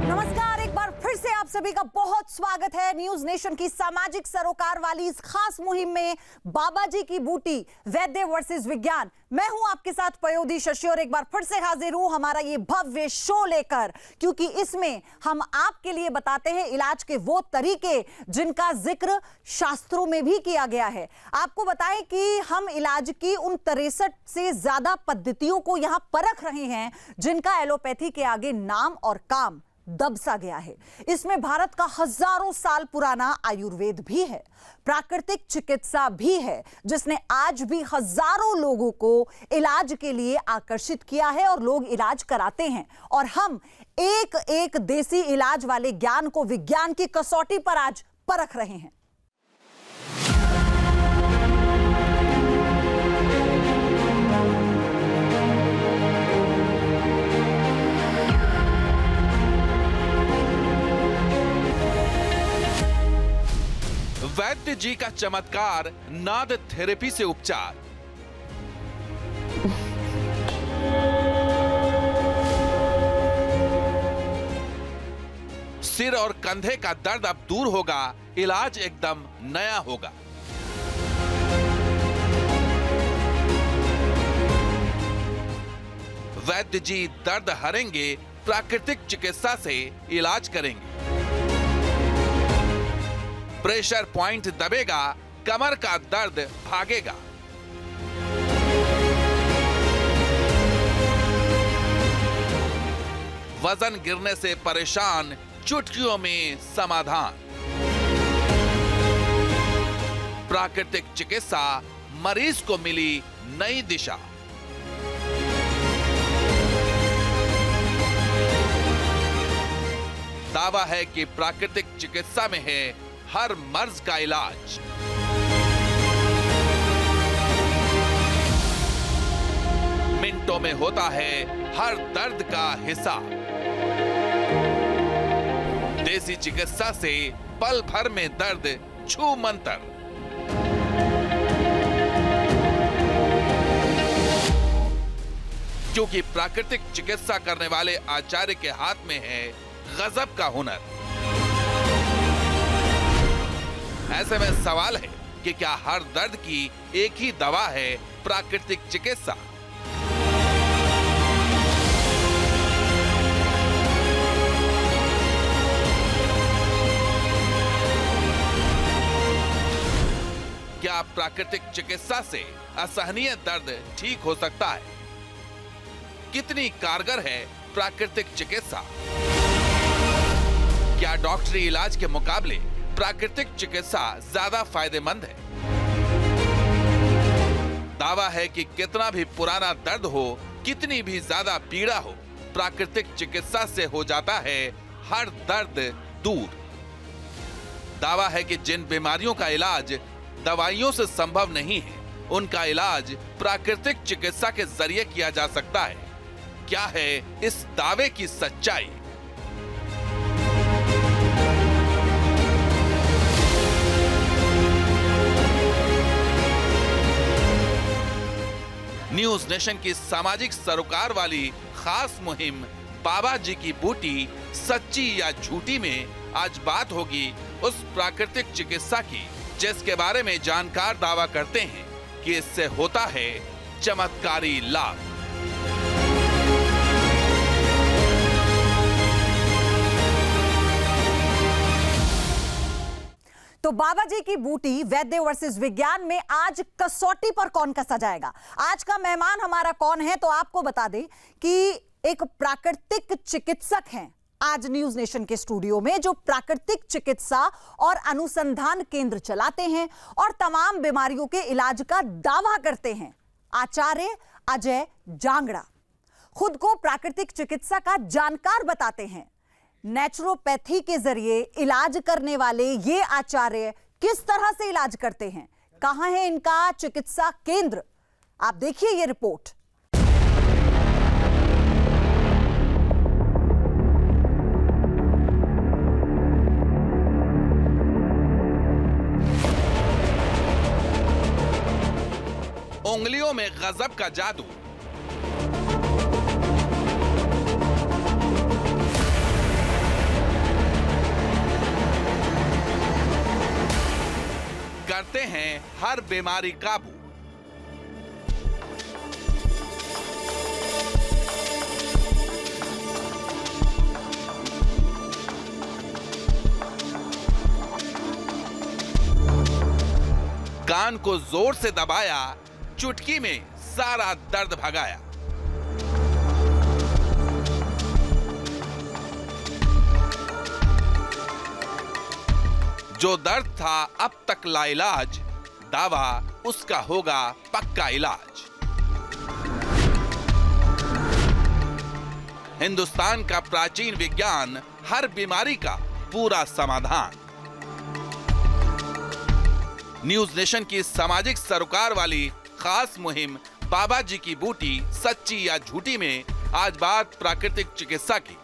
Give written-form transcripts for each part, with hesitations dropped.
नमस्कार, एक बार फिर से आप सभी का बहुत स्वागत है न्यूज नेशन की सामाजिक सरोकार वाली इस खास मुहिम में बाबा जी की बूटी वैद्य वर्सेस विज्ञान। मैं हूं आपके साथ पयोधी शशि और एक बार फिर से हाजिर हूं हमारा ये भव्य शो लेकर, क्योंकि इसमें हम आपके लिए बताते हैं इलाज के वो तरीके जिनका जिक्र शास्त्रों में भी किया गया है। आपको बताएं कि हम इलाज की उन 63 से ज्यादा पद्धतियों को यहां परख रहे हैं जिनका एलोपैथी के आगे नाम और काम दबसा गया है। इसमें भारत का हजारों साल पुराना आयुर्वेद भी है, प्राकृतिक चिकित्सा भी है, जिसने आज भी हजारों लोगों को इलाज के लिए आकर्षित किया है और लोग इलाज कराते हैं। और हम एक एक देसी इलाज वाले ज्ञान को विज्ञान की कसौटी पर आज परख रहे हैं। वैद्य जी का चमत्कार, नाद थेरेपी से उपचार। सिर और कंधे का दर्द अब दूर होगा, इलाज एकदम नया होगा। वैद्य जी दर्द हरेंगे, प्राकृतिक चिकित्सा से इलाज करेंगे। प्रेशर पॉइंट दबेगा, कमर का दर्द भागेगा। वजन गिरने से परेशान, चुटकियों में समाधान। प्राकृतिक चिकित्सा, मरीज को मिली नई दिशा। दावा है कि प्राकृतिक चिकित्सा में है हर मर्ज का इलाज। मिनटों में होता है हर दर्द का हिसाब। देसी चिकित्सा से पल भर में दर्द छू मंतर। क्योंकि प्राकृतिक चिकित्सा करने वाले आचार्य के हाथ में है गजब का हुनर। ऐसे में सवाल है कि क्या हर दर्द की एक ही दवा है प्राकृतिक चिकित्सा? क्या प्राकृतिक चिकित्सा से असहनीय दर्द ठीक हो सकता है? कितनी कारगर है प्राकृतिक चिकित्सा? क्या डॉक्टरी इलाज के मुकाबले प्राकृतिक चिकित्सा ज्यादा फायदेमंद है? दावा है कि कितना भी पुराना दर्द हो, कितनी भी ज्यादा पीड़ा हो, प्राकृतिक चिकित्सा से हो जाता है हर दर्द दूर। दावा है कि जिन बीमारियों का इलाज दवाइयों से संभव नहीं है, उनका इलाज प्राकृतिक चिकित्सा के जरिए किया जा सकता है। क्या है इस दावे की सच्चाई? न्यूज नेशन की सामाजिक सरोकार वाली खास मुहिम बाबा जी की बूटी सच्ची या झूठी में आज बात होगी उस प्राकृतिक चिकित्सा की जिसके बारे में जानकार दावा करते हैं कि इससे होता है चमत्कारी लाभ। तो बाबा जी की बूटी वैद्य वर्सेस विज्ञान में आज कसौटी पर कौन कसा जाएगा। आज का मेहमान हमारा कौन है तो आपको बता दें कि एक प्राकृतिक चिकित्सक हैं आज न्यूज नेशन के स्टूडियो में, जो प्राकृतिक चिकित्सा और अनुसंधान केंद्र चलाते हैं और तमाम बीमारियों के इलाज का दावा करते हैं। आचार्य अजय जांगड़ा खुद को प्राकृतिक चिकित्सा का जानकार बताते हैं। नेचुरोपैथी के जरिए इलाज करने वाले ये आचार्य किस तरह से इलाज करते हैं, कहां है इनका चिकित्सा केंद्र, आप देखिए ये रिपोर्ट। उंगलियों में गजब का जादू। करते हैं हर बीमारी काबू। कान को जोर से दबाया, चुटकी में सारा दर्द भगाया। जो दर्द था अब तक लाइलाज, दावा उसका होगा पक्का इलाज। हिंदुस्तान का प्राचीन विज्ञान, हर बीमारी का पूरा समाधान। न्यूज नेशन की सामाजिक सरोकार वाली खास मुहिम बाबा जी की बूटी सच्ची या झूठी में आज बात प्राकृतिक चिकित्सा की,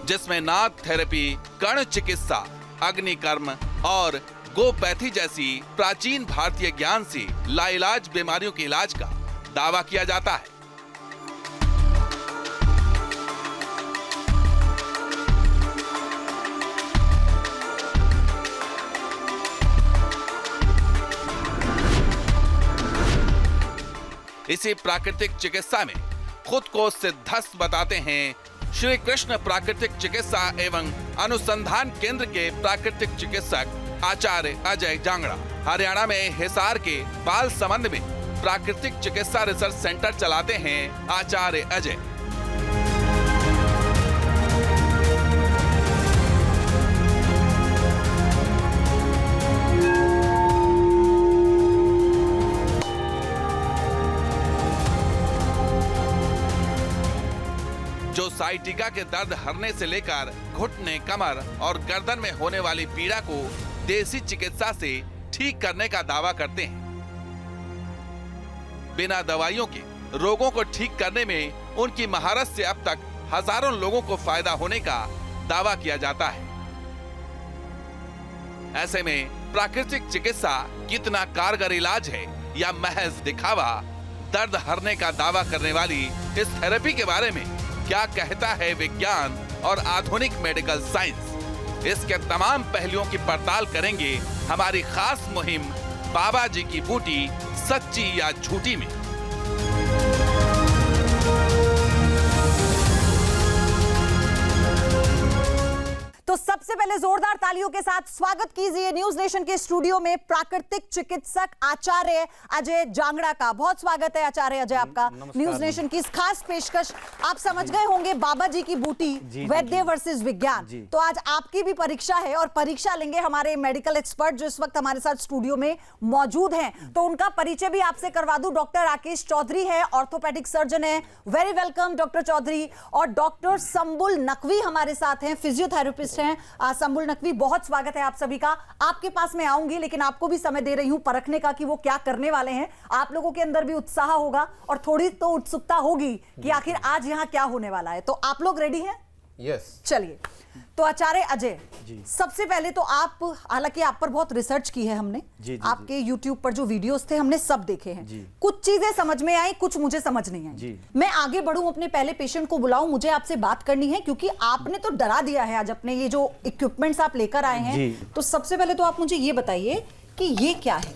जिसमें नाथ थेरेपी, कर्ण चिकित्सा, अग्निकर्म और गोपैथी जैसी प्राचीन भारतीय ज्ञान से लाइलाज बीमारियों के इलाज का दावा किया जाता है। इसी प्राकृतिक चिकित्सा में खुद को सिद्धस्त बताते हैं श्री कृष्ण प्राकृतिक चिकित्सा एवं अनुसंधान केंद्र के प्राकृतिक चिकित्सक आचार्य अजय जांगड़ा। हरियाणा में हिसार के बाल संबंध में प्राकृतिक चिकित्सा रिसर्च सेंटर चलाते हैं आचार्य अजय। जो साइटिका के दर्द हरने से लेकर घुटने, कमर और गर्दन में होने वाली पीड़ा को देसी चिकित्सा से ठीक करने का दावा करते हैं। बिना दवाइयों के रोगों को ठीक करने में उनकी महारत से अब तक हजारों लोगों को फायदा होने का दावा किया जाता है। ऐसे में प्राकृतिक चिकित्सा कितना कारगर इलाज है या महज दिखावा? दर्द हरने का दावा करने वाली इस थेरेपी के बारे में क्या कहता है विज्ञान और आधुनिक मेडिकल साइंस? इसके तमाम पहलुओं की पड़ताल करेंगे हमारी खास मुहिम बाबा जी की बूटी सच्ची या झूठी में। तो सबसे पहले जोरदार तालियों के साथ स्वागत कीजिए न्यूज नेशन के स्टूडियो में प्राकृतिक चिकित्सक आचार्य अजय जांगड़ा का। बहुत स्वागत है आचार्य अजय आपका न्यूज नेशन की इस खास पेशकश। आप समझ गए होंगे बाबा जी की बूटी, वैद्य वर्सेस विज्ञान। तो आज आपकी भी परीक्षा है और परीक्षा लेंगे हमारे मेडिकल एक्सपर्ट जो इस वक्त हमारे साथ स्टूडियो में मौजूद हैं। तो उनका परिचय भी आपसे करवा दूं। डॉक्टर राकेश चौधरी है, ऑर्थोपेडिक सर्जन है। Very welcome doctor Chaudhary. और डॉक्टर संबुल नकवी हमारे साथ हैं, फिजियोथेरेपिस्ट हैं। संबुल नकवी, बहुत स्वागत है आप सभी का। आपके पास मैं आऊंगी लेकिन आपको भी समय दे रही हूं परखने का कि वो क्या करने वाले हैं। आप लोगों के अंदर भी उत्साह होगा और थोड़ी तो उत्सुकता होगी कि आखिर आज यहां क्या होने वाला है। तो आप लोग रेडी हैं? यस। चलिए, तो आचार्य अजय, सबसे पहले तो आप, हालांकि आप पर बहुत रिसर्च की है हमने, आपके YouTube पर जो वीडियोस थे हमने सब देखे हैं। कुछ चीजें समझ में आई, कुछ मुझे समझ नहीं आई। मैं आगे बढ़ूं, अपने पहले पेशेंट को बुलाऊं, मुझे आपसे बात करनी है क्योंकि आपने तो डरा दिया है आज अपने ये जो इक्विपमेंट्स आप लेकर आए हैं। तो सबसे पहले तो आप मुझे ये बताइए कि ये क्या है?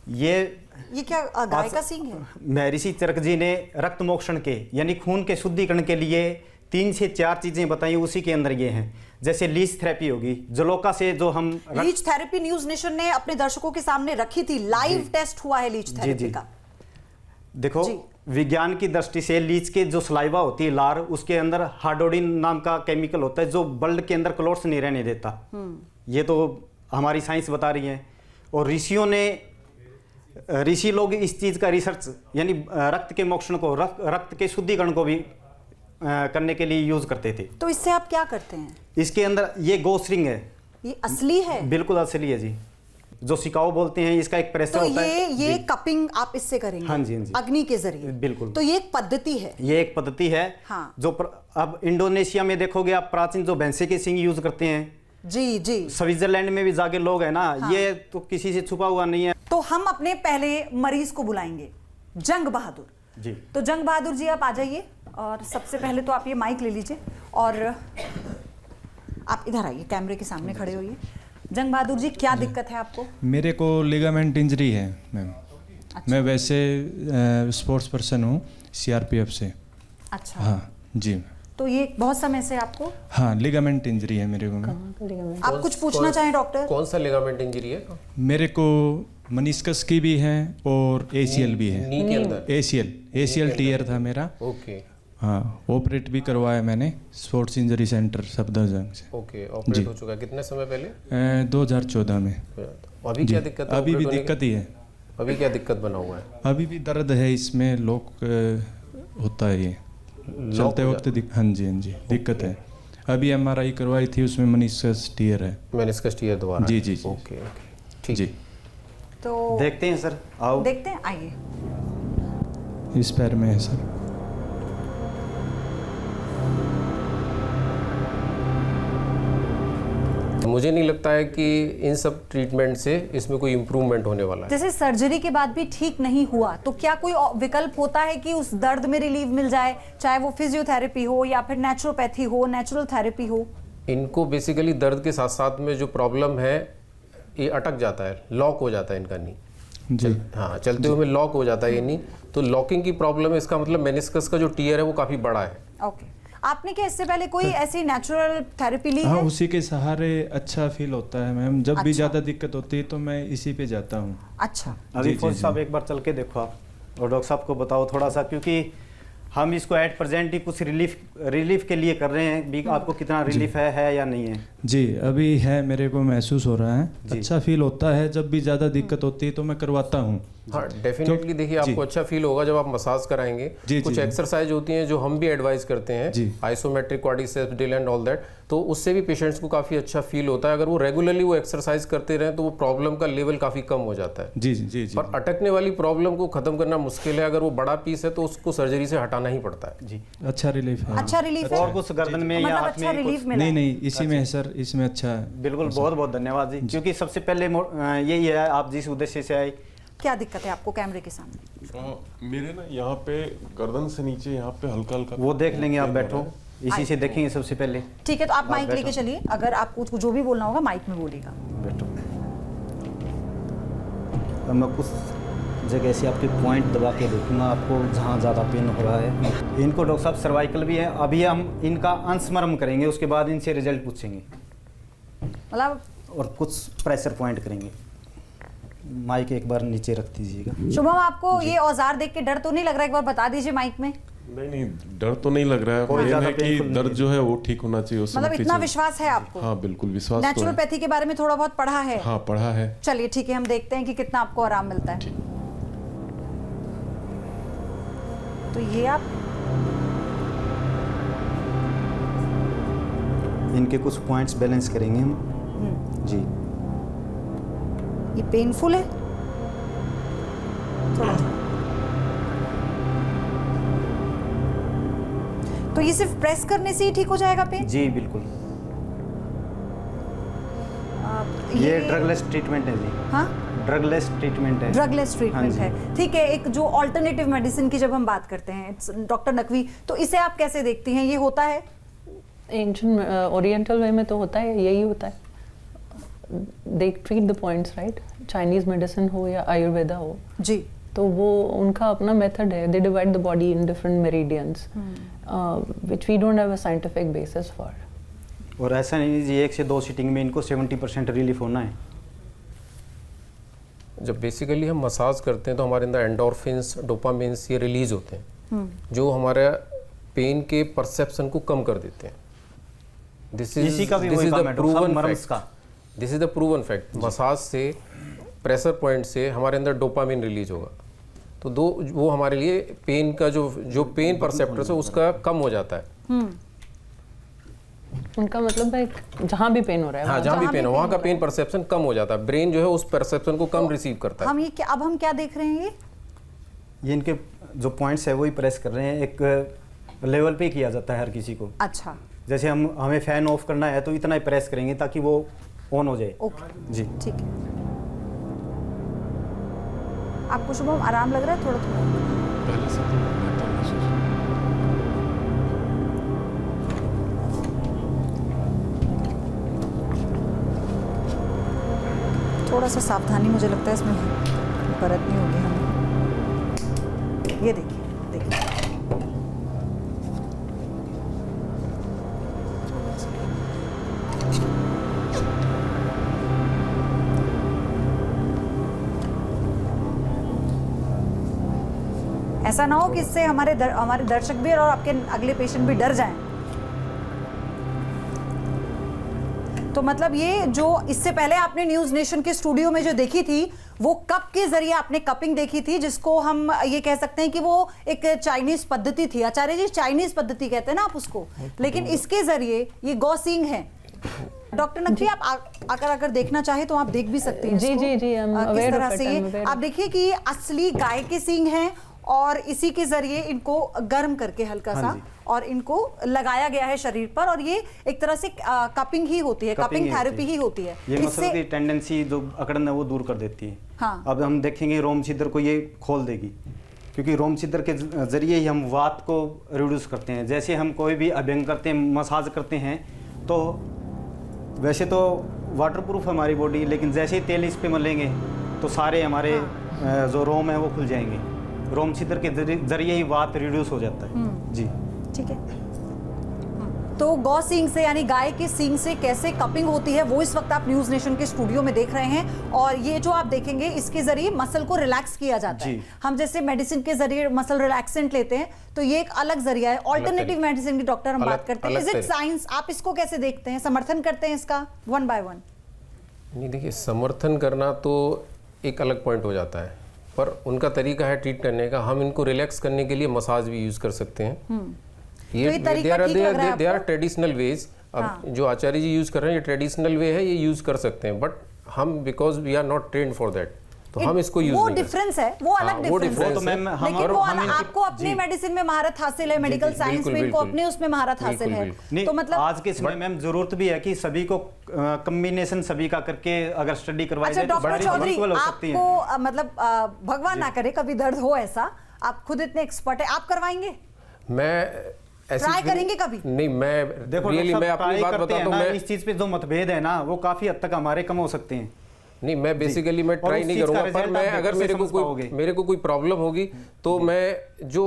ये क्या गाय का सींग है? महर्षि चरक जी ने रक्त मोक्षण के यानी खून के शुद्धिकरण के लिए 3 से 4 चीजें बताई, उसी के अंदर ये हैं। जैसे लीच थेरेपी होगी, जलोका से जो हम लीच थेरेपी न्यूज नेशन ने अपने दर्शकों के सामने रखी थी, लाइव टेस्ट हुआ है लीच थेरेपी का। देखो, विज्ञान की दृष्टि से लीच के जो सलाइवा होती है, लार, उसके अंदर हार्डोडिन नाम का केमिकल होता है जो ब्लड के अंदर क्लोट्स नहीं रहने देता। ये तो हमारी साइंस बता रही है। और ऋषि लोग इस चीज का रिसर्च यानी रक्त के मोक्षण को, रक्त के शुद्धिकरण को भी करने के लिए यूज करते थे। तो इससे आप क्या करते हैं? इसके अंदर ये गोश्रिंग है। ये असली है? बिल्कुल असली है जी। जो सिकाओ बोलते हैं, इसका एक प्रेशर होता है। ये कपिंग आप इससे करेंगे? हाँ जी, हाँ जी, अग्नि के जरिए। बिल्कुल। तो ये एक पद्धति है? ये एक पद्धति है। हाँ। जो अब इंडोनेशिया में देखोगे आप, प्राचीन जो भैंसे के सिंग यूज करते हैं। जी जी। स्विट्जरलैंड में भी जाके लोग है ना। हाँ। ये तो किसी से छुपा हुआ नहीं है। तो तो हम अपने पहले मरीज को बुलाएंगे, जंग बहादुर जी। तो जंग बहादुर जी आप आ जाइए, और सबसे पहले तो आप ये माइक ले लीजिए और आप इधर आइए, कैमरे के सामने खड़े होइए। जंग बहादुर जी, क्या दिक्कत है आपको? मेरे को लिगामेंट इंजरी है मैम। मैं वैसे स्पोर्ट्स पर्सन हूँ सीआरपीएफ से। अच्छा। हाँ जी। तो ये बहुत समय से आपको? हाँ, लिगामेंट इंजरी है मेरे को मैम। आप कुछ पूछना चाहें डॉक्टर? कौन सा लिगामेंट इंजरी है? मेरे को मनिस्कस की भी है और एसीएल भी है। नी के अंदर? एसीएल टीयर था मेरा। ओके हाँ, ऑपरेट भी करवाया मैंने स्पोर्ट्स इंजरी सेंटर सफदरजंग से। ओके, ऑपरेट हो चुका है कितने समय पहले? 2014 में। अभी क्या दिक्कत है? अभी भी ऑपरेट होने दिक्कत ही है। की? अभी क्या दिक्कत बना हुआ है? अभी भी दर्द है इसमें, लॉक होता है ये चलते वक्त। हाँ जी, हाँ जी, दिक्कत है। अभी एमआरआई करवाई थी, उसमें मनिस्कस टीयर है। मेनिस्कस टीयर दोबारा? जी जी जी। ओके ओके, ठीक। जी। तो देखते हैं सर, आओ देखते हैं, आइए। इस पैर में है सर। मुझे नहीं लगता है कि इन सब ट्रीटमेंट से इसमें कोई इम्प्रूवमेंट होने वाला है। जैसे सर्जरी के बाद भी ठीक नहीं हुआ तो क्या कोई विकल्प होता है कि उस दर्द में रिलीफ मिल जाए, चाहे वो फिजियोथेरेपी हो या फिर नेचुरोपैथी हो, नेचुरल थेरेपी हो? इनको बेसिकली दर्द के साथ साथ में जो प्रॉब्लम है, ये अटक जाता है, लॉक हो जाता है इनका नी। जी। हाँ, चलते हुए लॉक हो जाता है ये नी, तो लॉकिंग की प्रॉब्लम है। इसका मतलब मेनिस्कस का जो टीयर है वो काफ़ी बड़ा है। ओके। आपने क्या इससे पहले कोई ऐसी नेचुरल थेरेपी ली हाँ, है? उसी के सहारे अच्छा फील होता है मैम। जब भी अच्छा। ज़्यादा दिक्कत होती है तो मैं इसी पे जाता हूँ। अच्छा। अभी जी, फौज जी, साहब जी। एक बार चल के देखो आप, और डॉक्टर साहब को बताओ थोड़ा सा, क्योंकि हम इसको एट प्रेजेंट ही कुछ रिलीफ के लिए कर रहे हैं भी, आपको कितना रिलीफ है या नहीं है? जी, अभी है, मेरे को महसूस हो रहा है, जी। अच्छा फील होता है। जब भी ज़्यादा दिक्कत होती है तो मैं करवाता हूँ। हाँ, डेफिनेटली। देखिए, आपको अच्छा फील होगा जब आप मसाज कराएंगे। जी, कुछ जी। एक्सरसाइज होती हैं जो हम भी एडवाइस करते हैं, जी। Isometric quadriceps drill and all that, तो उससे भी पेशेंट्स को काफ़ी अच्छा फील होता है। अगर वो रेगुलरली वो एक्सरसाइज करते रहें तो वो प्रॉब्लम का लेवल काफ़ी कम हो जाता है। जी जी जी। पर अटकने वाली प्रॉब्लम को खत्म करना मुश्किल है। अगर वो बड़ा पीस है तो उसको सर्जरी से हटाना ही पड़ता है। जी। अच्छा रिलीफ है। अच्छा रिलीफ है? और कुछ गर्दन में या मतलब हाथ अच्छा में रिलीफ कुछ? मिला नहीं है? नहीं, इसी में है सर, इसमें अच्छा है। बिल्कुल, बहुत बहुत धन्यवाद जी, क्योंकि सबसे पहले यही है, आप जिस उद्देश्य से आए। क्या दिक्कत है आपको कैमरे के सामने? मेरे ना यहाँ पे गर्दन से नीचे यहाँ पे हल्का हल्का वो देख लेंगे, आप बैठो, इसी से देखेंगे सबसे पहले। ठीक है, तो आप माइक बैठो। लेके चलिए, अगर आपको कुछ जो भी बोलना होगा माइक में बोलिएगा। बैठो। अब मैं कुछ जगह से आपके पॉइंट दबा के देखूंगा, आपको जहाँ ज़्यादा पेन हो रहा है। इनको डॉक्टर साहब सर्वाइकल भी है, अभी हम इनका अंशमर्म करेंगे, उसके बाद इनसे रिजल्ट पूछेंगे मतलब और कुछ प्रेशर पॉइंट करेंगे। माइक एक बार नीचे रख दीजिएगा। शुभम, आपको ये औजार देख के डर तो नहीं लग रहा? एक बार बता दीजिए माइक में। नहीं, डर तो नहीं लग रहा है। कोई मेन ज़्यादा है कि painful नहीं दर्द है। जो है वो ठीक होना चाहिए, उससे मतलब मुक्ति इतना चाहिए। विश्वास है आपको? हाँ बिल्कुल, विश्वास तो है। नेचुरोपैथी के बारे में थोड़ा बहुत पढ़ा है? हाँ, पढ़ा है। चलिए ठीक है, हम देखते हैं कि कितना आपको आराम मिलता है। तो ये आप इनके कुछ पॉइंट्स बैलेंस करेंगे हम जी। ये पेनफुल है थोड़ा? तो ये सिर्फ प्रेस करने से ही ठीक हो जाएगा पेन? जी बिल्कुल, आप ये ड्रगलेस ट्रीटमेंट है जी। हाँ, ड्रगलेस ट्रीटमेंट है। ड्रगलेस ट्रीटमेंट हाँ है, ठीक है। एक जो ऑल्टरनेटिव मेडिसिन की जब हम बात करते हैं डॉक्टर नकवी, तो इसे आप कैसे देखती हैं? ये होता है एंशियंट ओरिएंटल वे में तो होता है, यही होता है। They treat the points, right? Chinese medicine हो या आयुर्वेदा हो, जी, तो वो उनका अपना मेथड है। They divide the body in different meridians which we don't have a scientific basis for. और ऐसा नहीं जी 1 से 2 सीटिंग में इनको 70% रिलीफ होना है। जब बेसिकली हम मसाज करते हैं तो हमारे अंदर एंडोर्फिन्स, डोपामिन्स ये रिलीज होते हैं जो हमारे पेन के परसेप्शन को कम कर देते हैं। इसी का भी वही काम है, डॉक्टर साहब, मर्म्स का। This is the proven fact. Massage से, प्रेशर पॉइंट से हमारे अंदर डोपामिन रिलीज होगा, तो वो हमारे लिए पेन का जो पेन परसेप्टर्स है उसका कम हो जाता है। उनका मतलब है जहाँ भी पेन हो रहा है, हाँ, जहाँ भी पेन हो वहाँ का पेन परसेप्शन कम हो जाता है। ब्रेन जो है उस परसेप्शन को कम रिसीव करता है। हम ये अब हम क्या देख रहे हैं? ये इनके जो पॉइंट्स है वही प्रेस कर रहे हैं, एक लेवल पे किया जाता है हर किसी को। अच्छा, जैसे हमें फैन ऑफ करना है तो इतना ही प्रेस करेंगे ताकि वो ऑन हो जाए। ओके जी। ठीक है। आपको शुभम आराम लग रहा है थोड़ा थोड़ा? पहले से तो बेहतर महसूस हो रहा है। थोड़ा सा सावधानी मुझे लगता है इसमें बरतनी होगी हमें। ये देखिए देखिए, ऐसा ना हो कि इससे हमारे दर्शक भी और आपके अगले पेशेंट भी डर जाएं। तो मतलब ये जो इससे पहले आपने न्यूज नेशन के स्टूडियो में जो देखी थी वो कप के जरिए आपने कपिंग देखी थी, जिसको हम ये कह सकते हैं कि वो एक चाइनीज पद्धति थी। आचार्य जी, चाइनीज पद्धति कहते हैं ना आप उसको, लेकिन इसके जरिए ये गौसिंग है। डॉक्टर नकवी, आप अगर देखना चाहे तो आप देख भी सकते हैं। जी जी जी, किस तरह से ये आप देखिए कि असली गाय के सींग हैं और इसी के जरिए इनको गर्म करके हल्का सा और इनको लगाया गया है शरीर पर, और ये एक तरह से कपिंग ही होती है, कपिंग थेरेपी ही होती है। ये मसल की टेंडेंसी जो अकड़न है वो दूर कर देती है। हाँ। अब हम देखेंगे रोम छिद्र को ये खोल देगी, क्योंकि रोम छिद्र के जरिए ही हम वात को रिड्यूस करते हैं। जैसे हम कोई भी अभ्यंग करते हैं, मसाज करते हैं, तो वैसे तो वाटरप्रूफ है हमारी बॉडी, लेकिन जैसे ही तेल इस पे मलेंगे तो सारे हमारे जो रोम है वो खुल जाएंगे। रोम छिद्र के जरिए ही वात रिड्यूस हो जाता है। जी ठीक है। तो गौ सींग से यानी गाय के सींग से कैसे कपिंग होती है वो इस वक्त आप न्यूज नेशन के स्टूडियो में देख रहे हैं, और ये जो आप देखेंगे इसके जरिए मसल को रिलैक्स किया जाता है। हम जैसे मेडिसिन के जरिए मसल रिलैक्सेंट लेते हैं, तो ये एक अलग जरिया है। ऑल्टरनेटिव मेडिसिन की डॉक्टर हम बात करते हैं, इज इट साइंस? आप इसको कैसे देखते हैं, समर्थन करते हैं इसका वन बाय वन? नहीं, देखिए, समर्थन करना तो एक अलग पॉइंट हो जाता है, पर उनका तरीका है ट्रीट करने का। हम इनको रिलैक्स करने के लिए मसाज भी यूज कर सकते हैं। ये दे आर ट्रेडिशनल वेज। अब जो आचार्य जी यूज कर रहे हैं ये ट्रेडिशनल वे है, ये यूज कर सकते हैं, बट हम because we are not trained for that, तो हम इसको यूज नहीं डिफरेंस है, वो अलग डिफरेंस है। तो मैम लेकिन वो आपको अपनी मेडिसिन में महारत हासिल है, मेडिकल साइंस में इनको अपने उसमें महारत हासिल है। तो मतलब आज के समय मैम जरूरत भी है कि सभी को कॉम्बिनेशन सभी का करके अगर स्टडी करवाई जाए तो बड़ी हेल्पफुल हो सकती है। आपको मतलब भगवान ना करे कभी दर्द हो ऐसा, आप खुद इतने एक्सपर्ट है, आप करवाएंगे? मैं ट्राई करेंगे कभी? नहीं, मैं देखो रियली मैं अपनी बात बताता हूं, मैं इस चीज पे जो मतभेद है ना वो काफी हद तक हमारे कम हो सकते हैं। नहीं, मैं बेसिकली मैं ट्राई नहीं करूंगा, पर मैं अगर मेरे को कोई प्रॉब्लम होगी तो मैं जो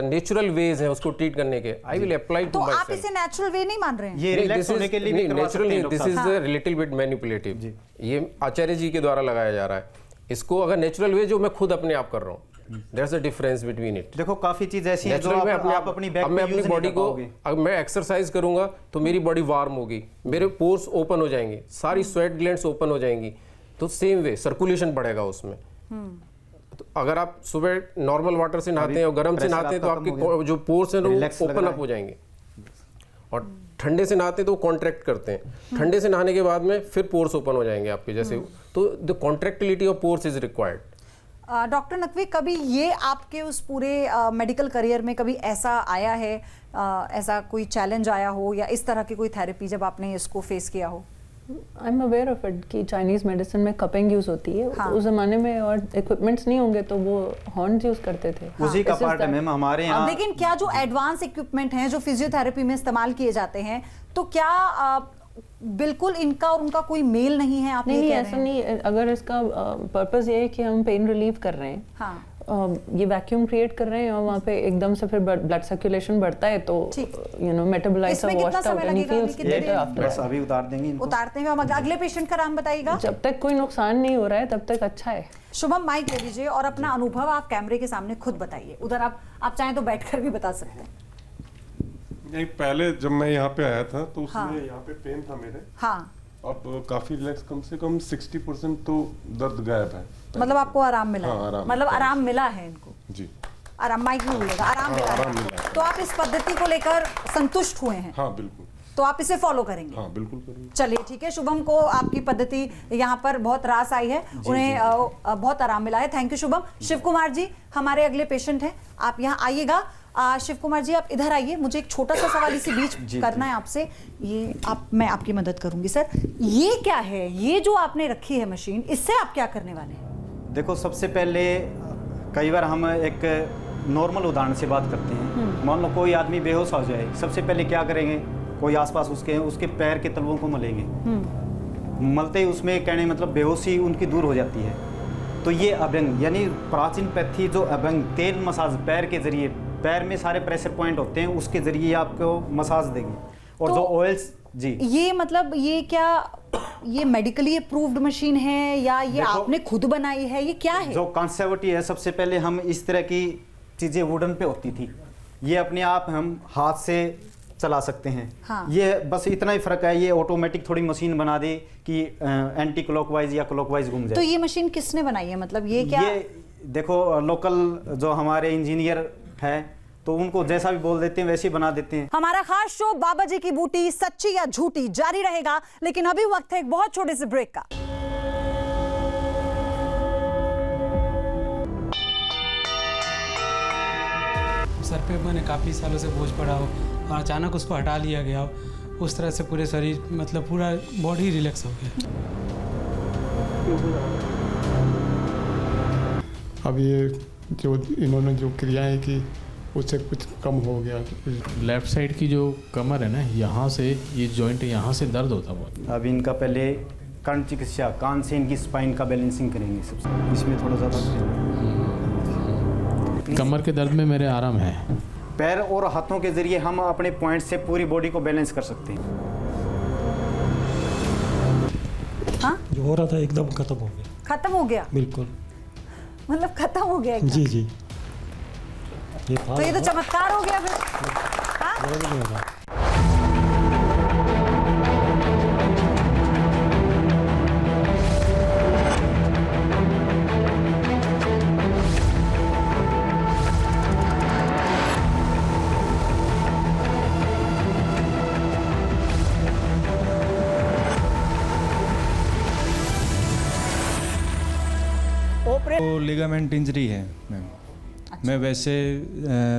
नेचुरल वेज है उसको ट्रीट करने के I will apply to myself. आप इसे नेचुरल वे नहीं मान रहे हैं? ये रिलैक्स होने के लिए भी करवा सकते हैं। This is a little bit manipulative. ये आचार्य जी के द्वारा लगाया जा रहा है। इसको अगर नेचुरल वे जो मैं खुद अपने आप कर रहा हूँ, there's a difference between it। देखो काफी चीज ऐसी है जो आप अपनी बैक मैं अपनी बॉडी को, अगर मैं एक्सरसाइज करूंगा तो मेरी बॉडी वार्म होगी, मेरे पोर्स ओपन हो जाएंगे, सारी स्वेट ग्लैंड्स ओपन हो जाएंगी, तो सेम वे सर्कुलेशन बढ़ेगा उसमें। तो अगर आप सुबह नॉर्मल वाटर से नहाते हैं और गर्म से नहाते हैं तो आपके जो पोर्स हैं वो ओपन अप हो जाएंगे, और ठंडे से नहाते हैं तो वो कॉन्ट्रैक्ट करते हैं। ठंडे से नहाने के बाद में फिर पोर्स ओपन हो जाएंगे आपके जैसे। तो the contractility of pores is required. Doctor Naqvi, कभी ये आपके उस पूरे मेडिकल करियर में कभी ऐसा आया है, ऐसा कोई चैलेंज आया हो या इस तरह की कोई थेरेपी जब आपने इसको फेस किया हो? I am aware of it कि चाइनीज मेडिसिन में कपिंग यूज होती है। उस जमाने में और इक्विपमेंट्स नहीं होंगे तो वो हॉर्न्स यूज करते थे। उसी का पार्ट है मैम हमारे यहाँ। लेकिन क्या जो एडवांस इक्विपमेंट हैं जो फिजियोथेरेपी में इस्तेमाल किए जाते हैं, तो क्या बिल्कुल इनका और उनका कोई मेल नहीं है? आप नहीं, ऐसा नहीं। अगर इसका पर्पस ये है कि हम पेन रिलीव कर रहे हैं, ये वैक्यूम क्रिएट कर रहे हैं और वहाँ पे एकदम से फिर ब्लड सर्कुलेशन बढ़ता है, तो you know metabolites are washed out and he feels better after. बस अभी उतार देंगे इनको। उतारते हैं हम। अगले पेशेंट का नाम बताइएगा। जब तक कोई नुकसान नहीं हो रहा है तब तक अच्छा है। शुभम, माइक ले लीजिए और अपना अनुभव आप कैमरे के सामने खुद बताइए। उधर आप चाहें तो बैठकर भी बता सकते हैं। नहीं, पहले जब मैं यहाँ पे आया था तो उसमें यहाँ पे पेन था मेरे। हाँ। अब काफी रिलैक्स, कम से कम 60% तो दर्द गायब है। मतलब आपको आराम मिला है? आराम, मतलब आराम मिला है इनको? जी, आराम माइक में मिलेगा। आराम मिला है। तो आप इस पद्धति को लेकर संतुष्ट हुए हैं? हाँ बिल्कुल। तो आप इसे फॉलो करेंगे? हाँ बिल्कुल करेंगे। चलिए ठीक है। शुभम को आपकी पद्धति यहाँ पर बहुत रास आई है, उन्हें बहुत आराम मिला है। Thank you Shubham. शिव कुमार जी हमारे अगले पेशेंट हैं, आप यहाँ आइएगा। शिव कुमार जी आप इधर आइए, मुझे एक छोटा सा सवाल इसी बीच करना है आपसे। ये मैं आपकी मदद करूंगी सर। ये क्या है, ये जो आपने रखी है मशीन, इससे आप क्या करने वाले हैं? देखो, सबसे पहले कई बार हम एक नॉर्मल उदाहरण से बात करते हैं। मान लो कोई आदमी बेहोश हो जाए, सबसे पहले क्या करेंगे, कोई आसपास उसके पैर के तलवों को मलेंगे। मलते ही उसमें कहने मतलब बेहोशी उनकी दूर हो जाती है। तो ये अभ्यंग यानी प्राचीन पैथी जो अभ्यंग तेल मसाज पैर के जरिए, पैर में सारे प्रेशर पॉइंट होते हैं, उसके जरिए आपको मसाज देंगे। और तो जो ऑयल्स जी, ये मतलब ये क्या, ये मेडिकली अप्रूव्ड मशीन है या ये आपने खुद बनाई है, ये क्या है? जो कंसेप्ट है, सबसे पहले हम इस तरह की चीजें वुडन पे होती थी, ये अपने आप हम हाथ से चला सकते हैं। हाँ। ये बस इतना ही फर्क है, ये ऑटोमेटिक थोड़ी मशीन बना दी कि एंटी क्लॉकवाइज या क्लॉकवाइज घूम जाए। तो ये मशीन किसने बनाई है, मतलब ये क्या? ये देखो, लोकल जो हमारे इंजीनियर है तो उनको जैसा भी बोल देते हैं वैसे ही बना देते हैं। हमारा खास शो बाबा जी की बूटी सच्ची या झूठी जारी रहेगा, लेकिन अभी वक्त है एक बहुत छोटे से ब्रेक का। सर पे मैंने काफ़ी सालों से बोझ पड़ा हो और अचानक उसको हटा लिया गया हो, उस तरह से पूरे शरीर मतलब पूरा बॉडी रिलैक्स हो गया। अब ये जो इन्होंने जो क्रियाएं की उससे कुछ कम हो गया। लेफ्ट साइड की जो कमर है ना, यहाँ से ये जॉइंट यहाँ से दर्द होता बहुत। अब इनका पहले कर्ण चिकित्सा, कान से इनकी स्पाइन का बैलेंसिंग करेंगे सबसे, इसमें थोड़ा ज़्यादा कमर के दर्द में मेरे आराम है। पैर और हाथों के जरिए हम अपने पॉइंट से पूरी बॉडी को बैलेंस कर सकते हैं। हाँ? जो हो रहा था एकदम खत्म हो गया। खत्म हो गया? बिल्कुल, मतलब खत्म हो गया एकदम? जी जी। तो ये तो चमत्कार हो गया फिर। हाँ? तो लिगामेंट इंजरी है मैम। मैं वैसे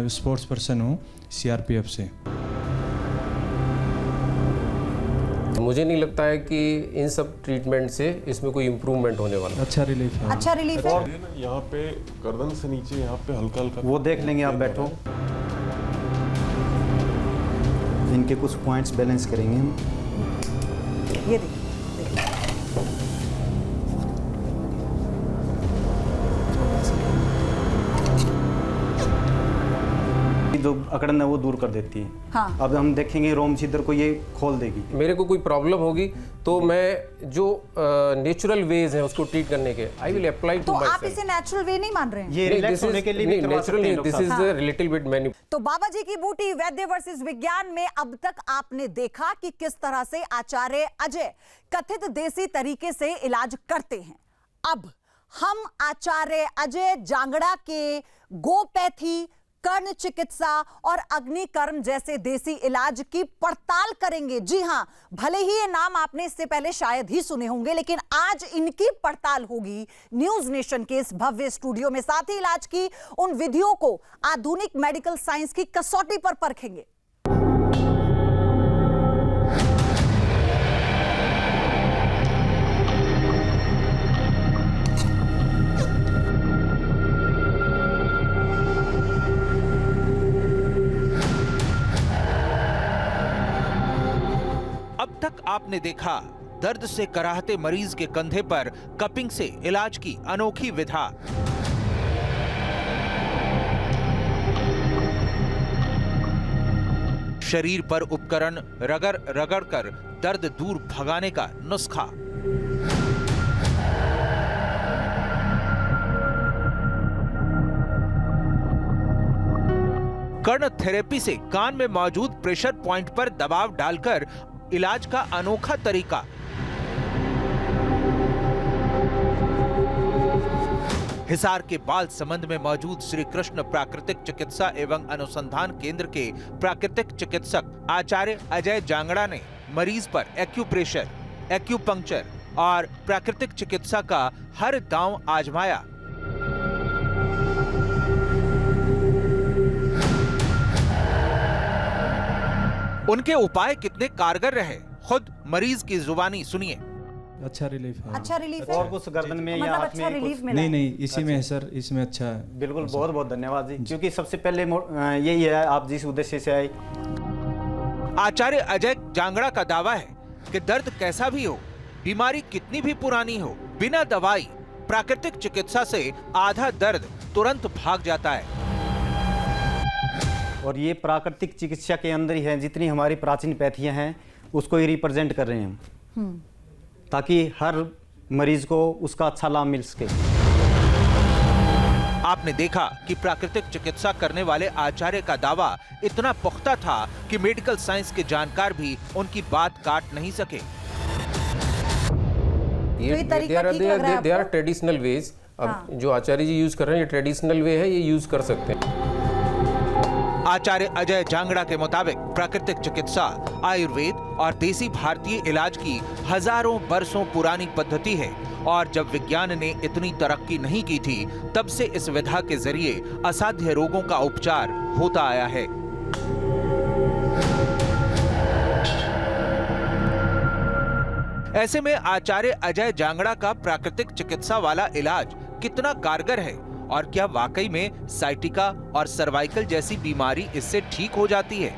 स्पोर्ट्स पर्सन हूँ सीआरपीएफ से। मुझे नहीं लगता है कि इन सब ट्रीटमेंट से इसमें कोई इम्प्रूवमेंट होने वाला। अच्छा रिलीफ है। अच्छा रिलीफ है। यहाँ पे गर्दन से नीचे यहाँ पे हल्का हल्का वो देख लेंगे, आप बैठो। इनके कुछ पॉइंट्स बैलेंस करेंगे हम। ये देखिए, जो अकड़न है वो दूर कर देती है। हाँ। अब हम देखेंगे रोम छिद्र को ये खोल देगी। मेरे को कोई प्रॉब्लम होगी तो मैं जो नेचुरल वेज हैं उसको ट्रीट करने के आई विल अप्लाई तो टू माय आप इसे नेचुरल वे नहीं मान रहे हैं? ये रिलैक्स होने के लिए भी करवा सकते हैं this is the little bit menu. तो बाबा जी की बूटी वैद्य वर्सेस विज्ञान में अब तक आपने देखा कि किस तरह से आचार्य अजय कथित देसी तरीके से इलाज करते हैं। अब हम आचार्य अजय जांगड़ा के गोपैथी, कर्ण चिकित्सा और अग्निकर्म जैसे देसी इलाज की पड़ताल करेंगे। जी हां, भले ही ये नाम आपने इससे पहले शायद ही सुने होंगे, लेकिन आज इनकी पड़ताल होगी न्यूज नेशन के इस भव्य स्टूडियो में। साथ ही इलाज की उन विधियों को आधुनिक मेडिकल साइंस की कसौटी पर परखेंगे। अब तक आपने देखा दर्द से कराहते मरीज के कंधे पर कपिंग से इलाज की अनोखी विधा। शरीर पर उपकरण रगड़ रगड़ कर दर्द दूर भगाने का नुस्खा। कर्ण थेरेपी से कान में मौजूद प्रेशर पॉइंट पर दबाव डालकर इलाज का अनोखा तरीका। हिसार के बाल संबंध में मौजूद श्री कृष्ण प्राकृतिक चिकित्सा एवं अनुसंधान केंद्र के प्राकृतिक चिकित्सक आचार्य अजय जांगड़ा ने मरीज पर एक्यूप्रेशर, एक्यूपंक्चर और प्राकृतिक चिकित्सा का हर गांव आजमाया। उनके उपाय कितने कारगर रहे, खुद मरीज की जुबानी सुनिए। अच्छा रिलीफ है। अच्छा रिलीफ है और कुछ गर्दन में या मतलब हाथ अच्छा में रिलीफ कुछ- मिला है? नहीं इसी में है सर, इसमें अच्छा है। बिल्कुल, बहुत बहुत धन्यवाद जी, क्योंकि सबसे पहले यही है आप जिस उद्देश्य से आए। आचार्य अजय जांगड़ा का दावा है कि दर्द कैसा भी हो, बीमारी कितनी भी पुरानी हो, बिना दवाई प्राकृतिक चिकित्सा से आधा दर्द तुरंत भाग जाता है। और ये प्राकृतिक चिकित्सा के अंदर ही है, जितनी हमारी प्राचीन पैथियां हैं उसको ही रिप्रेजेंट कर रहे हैं हम, ताकि हर मरीज को उसका अच्छा लाभ मिल सके। आपने देखा कि प्राकृतिक चिकित्सा करने वाले आचार्य का दावा इतना पुख्ता था कि मेडिकल साइंस के जानकार भी उनकी बात काट नहीं सके। ये तरीका ठीक लग रहा है दे आर आपको? Traditional ways. अब जो आचार्य जी यूज कर रहे हैं ये ट्रेडिशनल वे है, ये यूज कर सकते हैं। आचार्य अजय जांगड़ा के मुताबिक प्राकृतिक चिकित्सा आयुर्वेद और देसी भारतीय इलाज की हजारों बरसों पुरानी पद्धति है और जब विज्ञान ने इतनी तरक्की नहीं की थी तब से इस विधा के जरिए असाध्य रोगों का उपचार होता आया है। ऐसे में आचार्य अजय जांगड़ा का प्राकृतिक चिकित्सा वाला इलाज कितना कारगर है और क्या वाकई में साइटिका और सर्वाइकल जैसी बीमारी इससे ठीक हो जाती है?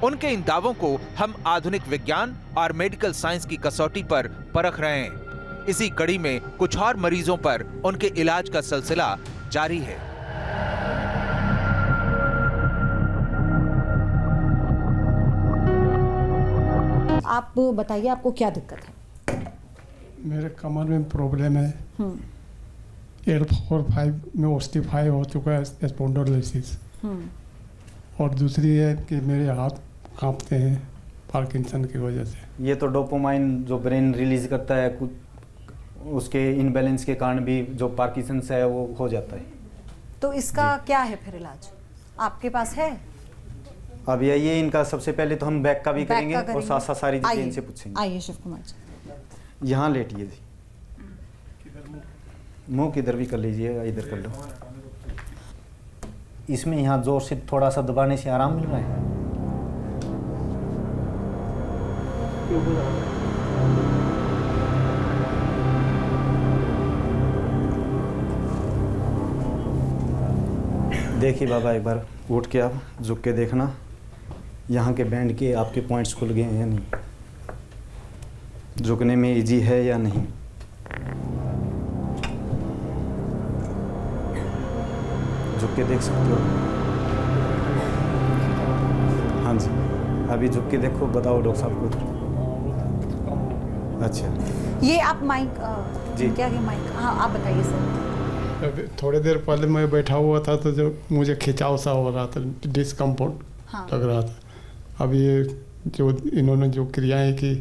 उनके इन दावों को हम आधुनिक विज्ञान और मेडिकल साइंस की कसौटी पर परख रहे हैं। इसी कड़ी में कुछ और मरीजों पर उनके इलाज का सिलसिला जारी है। आप बताइए आपको क्या दिक्कत है? मेरे कमर में प्रॉब्लम है। L4-5 में ओस्टिफाई हो चुका है स्पॉन्डिलोलिसिस। और दूसरी है कि मेरे हाथ कांपते हैं पार्किंसन की वजह से। ये तो डोपामाइन जो ब्रेन रिलीज करता है, कुछ उसके इनबैलेंस के कारण भी जो पार्किंसंस है वो हो जाता है। तो इसका क्या है फिर इलाज आपके पास है? अब ये इनका सबसे पहले तो हम बैक का भी करेंगे और साथ साथ सारी चीजें इनसे पूछेंगे। आइए शिव कुमार जी, यहाँ लेटिए जी, मुंह किधर भी कर लीजिए, इधर कर लो। इसमें यहाँ जोर से थोड़ा सा दबाने से आराम मिल रहा है। देखिए बाबा, एक बार उठ के आप झुक के देखना, यहाँ के बैंड के आपके पॉइंट्स खुल गए हैं या नहीं, झुकने में इजी है या नहीं। झुक के देख सकते हो। हाँ जी, अभी झुक के देखो, बताओ डॉक्टर साहब को। अच्छा, ये आप माइक जी। क्या ये माइक, हाँ आप बताइए सर। अभी थोड़ी देर पहले मैं बैठा हुआ था तो जो मुझे खिंचाव सा हो रहा था, डिस्कम्फर्ट लग रहा था। अब ये जो इन्होंने जो क्रियाएं की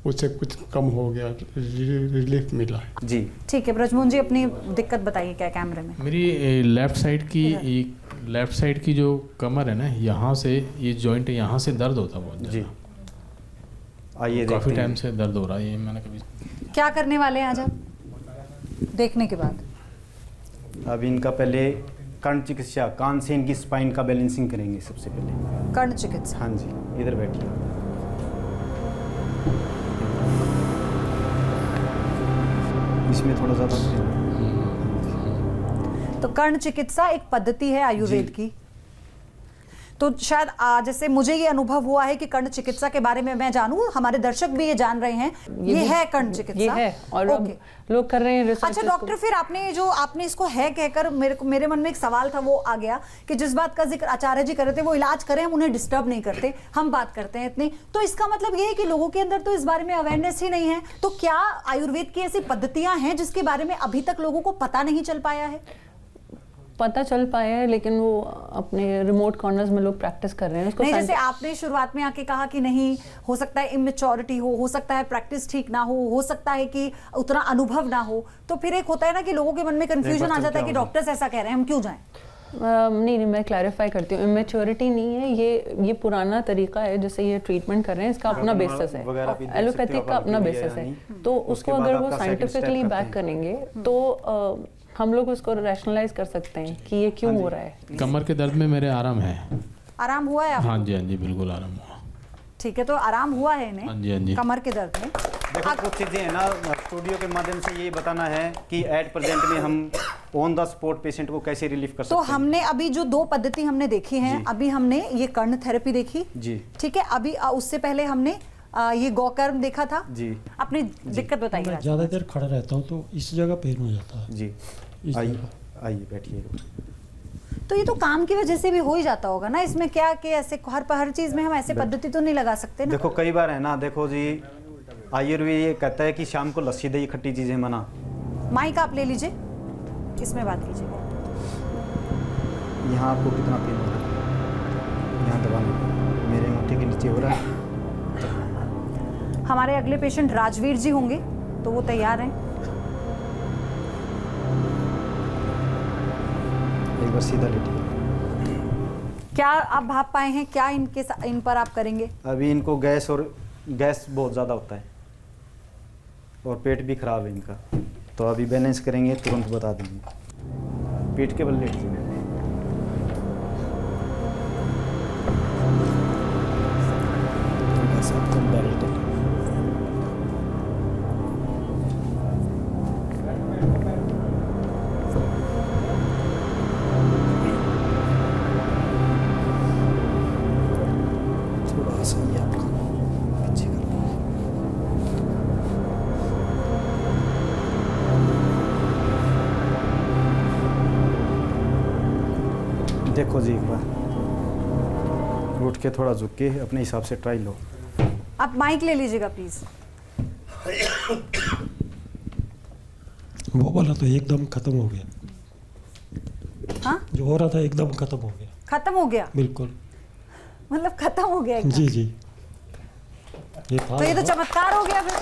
उससे कुछ कम हो गया, रिलीफ मिला है। जी ठीक है, ब्रजमोहन जी अपनी दिक्कत बताइए क्या कैमरे में। मेरी लेफ्ट साइड की जो कमर है ना, यहाँ से ये जॉइंट है, यहाँ से दर्द होता बहुत जी। आइए, काफ़ी टाइम से दर्द हो रहा है। ये मैंने कभी क्या करने वाले हैं आज आप देखने के बाद? अब इनका पहले कर्ण चिकित्सा, कान से इनकी स्पाइन का बैलेंसिंग करेंगे सबसे पहले। कर्ण चिकित्सा, हाँ जी, इधर बैठिए। इसमें थोड़ा ज़्यादा तो कर्ण चिकित्सा एक पद्धति है आयुर्वेद की। तो शायद जैसे मुझे ये अनुभव हुआ है कि कर्ण चिकित्सा के बारे में मैं जानूं, हमारे दर्शक भी ये जान रहे हैं, ये है कर्ण चिकित्सा। ये है और अब लोग कर रहे हैं रिसर्च। अच्छा डॉक्टर, फिर आपने इसको है कहकर मेरे मन में एक सवाल था, वो आ गया कि जिस बात का जिक्र आचार्य जी कर रहे थे वो इलाज करें, हम उन्हें डिस्टर्ब नहीं करते, हम बात करते हैं इतनी। तो इसका मतलब ये है कि लोगों के अंदर तो इस बारे में अवेयरनेस ही नहीं है। तो क्या आयुर्वेद की ऐसी पद्धतियां हैं जिसके बारे में अभी तक लोगों को पता नहीं चल पाया है? पता चल पाया है, लेकिन वो अपने रिमोट कॉर्नर्स में लोग प्रैक्टिस कर रहे हैं उसको। नहीं, जैसे आपने शुरुआत में आके कहा कि नहीं हो सकता है इमेच्योरिटी हो सकता है प्रैक्टिस ठीक ना हो सकता है कि उतना अनुभव ना हो। तो फिर एक होता है ना कि लोगों के मन में कंफ्यूजन आ जाता है कि डॉक्टर्स ऐसा कह रहे हैं, हम क्यों जाएं? नहीं, मैं क्लैरिफाई करती हूँ। इमेच्योरिटी नहीं है, ये पुराना तरीका है जिससे ये ट्रीटमेंट कर रहे हैं, इसका अपना बेसिस है, एलोपैथिक का अपना बेसिस है। तो उसको अगर वो साइंटिफिकली बैक करेंगे तो हम लोग उसको रैशनलाइज कर सकते हैं कि ये क्यों हो रहा है। कमर के दर्द में मेरे आराम है। आराम हुआ है आपको? हाँ जी, हाँ जी, बिल्कुल आराम हुआ। ठीक है, तो आराम हुआ है इन्हें हाँ जी, हाँ जी। कमर के दर्द में। देखो कुछ चीज़ें हैं ना, स्टूडियो के माध्यम से ये बताना है कि एट प्रेजेंट में हम ऑन द स्पॉट पेशेंट को कैसे रिलीफ कर सकते तो हैं। हमने अभी जो 2 पद्धति हमने देखी हैं, अभी हमने ये कर्ण थेरेपी देखी जी, ठीक है। अभी उससे पहले हमने ये गौकर्म देखा था जी। अपनी दिक्कत बताइए। मैं ज़्यादा देर खड़ा रहता हूँ तो इस जगह पेन हो जाता है जी। इस आइए जगह। आइए बैठिए। तो ये तो काम की वजह से भी हो ही जाता होगा ना, इसमें क्या कि ऐसे हर चीज में हम ऐसे पद्धति तो नहीं लगा सकते ना। देखो कई बार है ना, देखो जी आयुर्वेद ये कहता है कि शाम को लस्सी दही खट्टी चीजें मना। माइक आप ले लीजिए, इसमें बात कीजिए। यहाँ आपको कितना पेन हो रहा है? यहाँ दबा लो, मेरे मुट्ठी के नीचे हो रहा है। हमारे अगले पेशेंट राजवीर जी होंगे, तो वो तैयार हैं। एक बार सीधा लेटिए। क्या आप भाप पाए हैं, क्या इन पर आप करेंगे? अभी इनको गैस बहुत ज़्यादा होता है और पेट भी खराब है इनका, तो अभी बैलेंस करेंगे, तुरंत बता देंगे। पेट के बल लेटिए। देखो जी, एक बार उठ के थोड़ा झुक के अपने हिसाब से ट्राई लो। आप माइक ले लीजिएगा प्लीज। वो वाला तो एकदम खत्म हो गया। हाँ? जो हो रहा था एकदम खत्म हो गया। खत्म हो गया? बिल्कुल। मतलब खत्म हो गया एकदम? जी जी। ये तो ये तो चमत्कार हो गया फिर।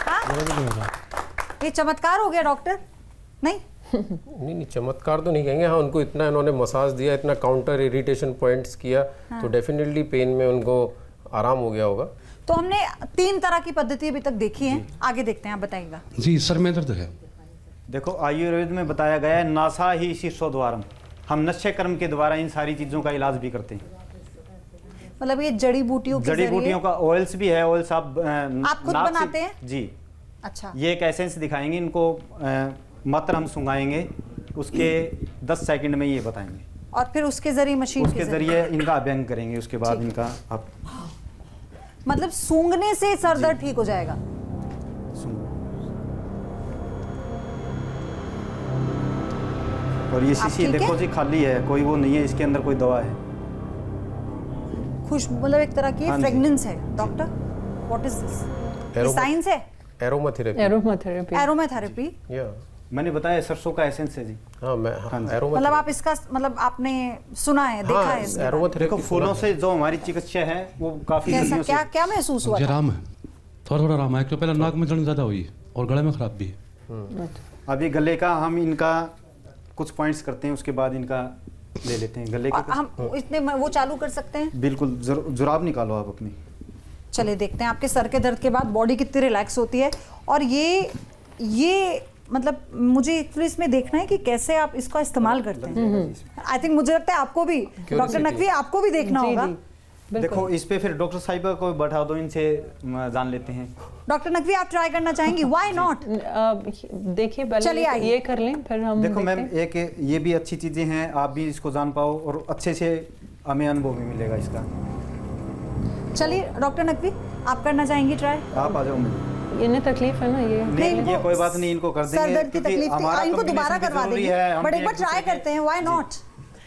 हाँ? ये चमत्कार हो गया डॉक्टर? नहीं नहीं चमत्कार तो नहीं कहेंगे। हाँ, उनको इतना इन्होंने मसाज दिया, इतना काउंटर इरिटेशन पॉइंट्स किया, तो डेफिनेटली पेन में उनको आराम हो गया होगा। तो हमने 3 तरह की पद्धति अभी तक देखी हैं, आगे देखते हैं, आप बताइएगा। जी सर में दर्द है। देखो आयुर्वेद में बताया गया है नासा ही शीर्षोद्वारम, हम नश्य कर्म के द्वारा इन सारी चीज़ों का इलाज भी करते हैं। मतलब ये जड़ी बूटियों का ऑयल्स भी है। ऑयल्स आप खुद बनाते हैं? जी। अच्छा। ये एक एसेंस दिखाएंगे इनको, मात्र हम सुंघाएंगे, उसके 10 सेकंड में ये बताएंगे और फिर उसके जरिए मशीन के जरिए इनका अभ्यंग करेंगे। उसके बाद इनका आप मतलब सूंघने से सर दर्द ठीक हो जाएगा? और ये शीशी देखो जी खाली है, कोई वो नहीं है, इसके अंदर कोई दवा है। खुशबू मतलब एक तरह की फ्रेगनेंस है। Doctor what is this? Science है? एरोमाथेरेपी। मैंने बताया सरसों का एसेंस है जी। हाँ, मतलब आप इसका मतलब आपने सुना है, देखा है? देखो फूलों से जो हमारी चिकित्सा है वो काफी क्या महसूस हुआ? आराम है, थोड़ा आराम है। पहले नाक में जलन ज्यादा हुई और गले में खराब भी है। अभी गले का हम इनका कुछ पॉइंट्स करते हैं, उसके बाद इनका ले लेते हैं गले के। हम इतने वो चालू कर सकते हैं? बिल्कुल, जुराब निकालो आप अपनी। चलिए देखते हैं आपके सर के दर्द के बाद बॉडी कितनी रिलैक्स होती है। और ये मतलब मुझे एक्चुअली इसमें देखना है कि कैसे आप इसका इस्तेमाल करते हैं। आई थिंक मुझे लगता है आपको भी, डॉक्टर नकवी आपको भी देखना होगा। देखो इस पे फिर डॉक्टर साहिबा को बैठा दो, इनसे जान लेते हैं। डॉक्टर नकवी आप ट्राई करना चाहेंगी? Why not? देखिए पहले ये कर लें फिर हम देखो मैम, एक ये भी अच्छी चीजें हैं, आप भी इसको जान पाओ और अच्छे से हमें अनुभव भी मिलेगा इसका। चलिए डॉक्टर नकवी आप करना चाहेंगी ट्राई? आप आ जाओ। इन्हें तकलीफ है ना? ये कोई बात नहीं, इनको कर देंगे। सर दर्द की तकलीफ थी, इनको दोबारा करवा देंगे, बट एक बार ट्राई करते हैं, व्हाई नॉट?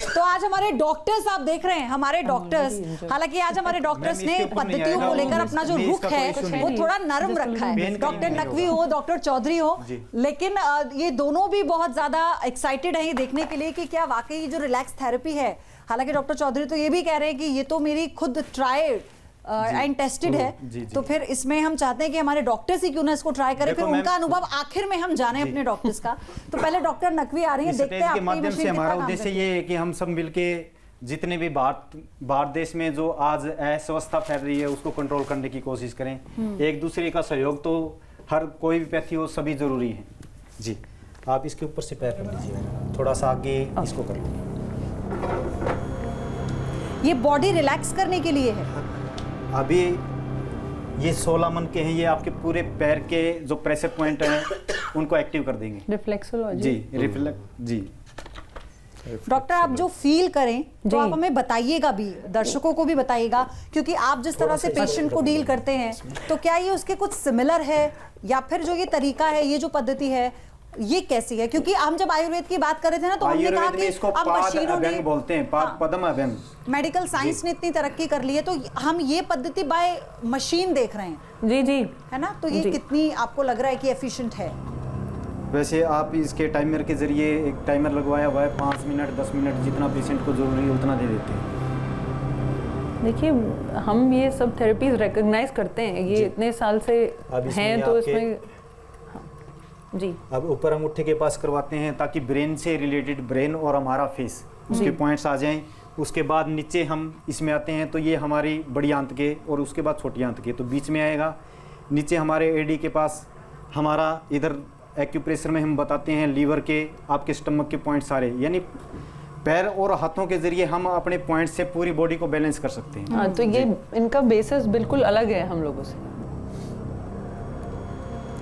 तो आज हमारे डॉक्टर्स आप देख रहे हैं, हमारे डॉक्टर्स, हालांकि आज हमारे डॉक्टर्स ने पद्धतियों को लेकर अपना जो रुख है वो थोड़ा नरम रखा है। डॉक्टर नकवी हो, डॉक्टर चौधरी हो, लेकिन ये दोनों भी बहुत ज्यादा एक्साइटेड हैं ये देखने के लिए कि क्या वाकई जो रिलैक्स थेरेपी है। हालांकि डॉक्टर चौधरी तो ये भी कह रहे हैं कि ये तो मेरी खुद ट्राई एंड टेस्टेड है, तो फिर इसमें हम चाहते हैं कि हमारे डॉक्टर्स ही क्यों ना इसको ट्राई करें, फिर उनका अनुभव आखिर में हम जाने अपने डॉक्टर्स का। तो पहले डॉक्टर नकवी आ रही है, देखते हैं आपके माध्यम से हमारा उद्देश्य ये है कि हम सब मिलके जितने भी भारत देश में जो आज अस्वस्थता फैल रही है उसको कंट्रोल करने की कोशिश करें। एक दूसरे का सहयोग तो हर कोई भी व्यक्ति हो सभी जरूरी है जी। आप इसके ऊपर से पैर कर लीजिए, थोड़ा सा आगे इसको कर लीजिए। ये बॉडी रिलैक्स करने के लिए है। अभी ये 16 मन के हैं, ये आपके पूरे पैर के जो प्रेशर पॉइंट हैं उनको एक्टिव कर देंगे। रिफ्लेक्सोलॉजी जी, रिफ्लेक्स जी। डॉक्टर आप जो फील करें तो आप हमें बताइएगा भी, दर्शकों को भी बताइएगा, क्योंकि आप जिस तरह से पेशेंट को डील करते हैं तो क्या ये उसके कुछ सिमिलर है या फिर जो ये तरीका है, ये जो पद्धति है ये कैसी है? क्योंकि हम जब आयुर्वेद की बात कर रहे थे ना तो हमने कहा कि इसको अब मशीनों ने, बोलते हैं पद्म अभ्यंग, मेडिकल साइंस ने इतनी तरक्की कर ली है तो हम ये पद्धति बाय मशीन देख रहे हैं। जी जी, है ना, तो ये कितनी आपको लग रहा है कि एफिशिएंट है? वैसे आप इसके टाइमर के जरिए एक टाइमर लगवाया हुआ है, 5 मिनट 10 मिनट जितना पेशेंट को जरूरी है उतना दे देते हैं। देखिए हम ये सब थेरेपीज रिकॉग्नाइज करते हैं, ये इतने साल से हैं तो इसमें जी। अब ऊपर अंगूठे के पास करवाते हैं ताकि ब्रेन से रिलेटेड, ब्रेन और हमारा फेस उसके पॉइंट्स आ जाएं। उसके बाद नीचे हम इसमें आते हैं तो ये हमारी बड़ी आंत के और उसके बाद छोटी आंत के, तो बीच में आएगा। नीचे हमारे एडी के पास हमारा इधर एक्यूप्रेशर में हम बताते हैं लीवर के, आपके स्टमक के पॉइंट सारे, यानी पैर और हाथों के जरिए हम अपने पॉइंट से पूरी बॉडी को बैलेंस कर सकते हैं। हाँ, तो ये इनका बेसिस बिल्कुल अलग है हम लोगों से।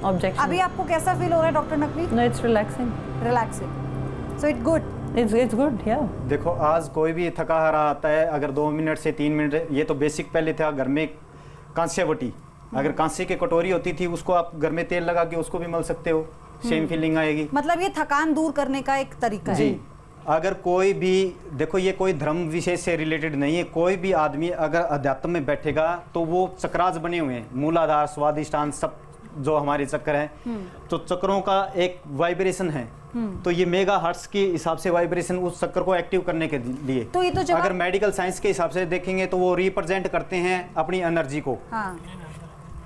ऑब्जेक्शन अभी आपको कैसा फील हो रहा है doctor Naqvi? No, it's relaxing, so it's good, it's good. या देखो आज कोई भी थका हारा आता है, अगर 2 मिनट से 3 मिनट, ये तो बेसिक पहले था घर में कांस्य बटी, अगर कांसे की कटोरी होती थी उसको आप घर में तेल लगा के उसको भी मल सकते हो, सेम फीलिंग आएगी। मतलब ये थकान दूर करने का एक तरीका है जी। अगर कोई भी, देखो ये कोई धर्म विशेष से रिलेटेड नहीं है, कोई भी आदमी अगर अध्यात्म में बैठेगा तो वो चक्रास बने हुए हैं, मूलाधार स्वादिष्टान सब जो हमारे चक्र हैं, तो चक्रों का एक वाइब्रेशन है, तो ये मेगा हर्ट्ज के हिसाब से वाइब्रेशन उस चक्र को एक्टिव करने के लिए, तो ये तो अगर मेडिकल साइंस के हिसाब से देखेंगे तो वो रिप्रेजेंट करते हैं अपनी एनर्जी को। हाँ।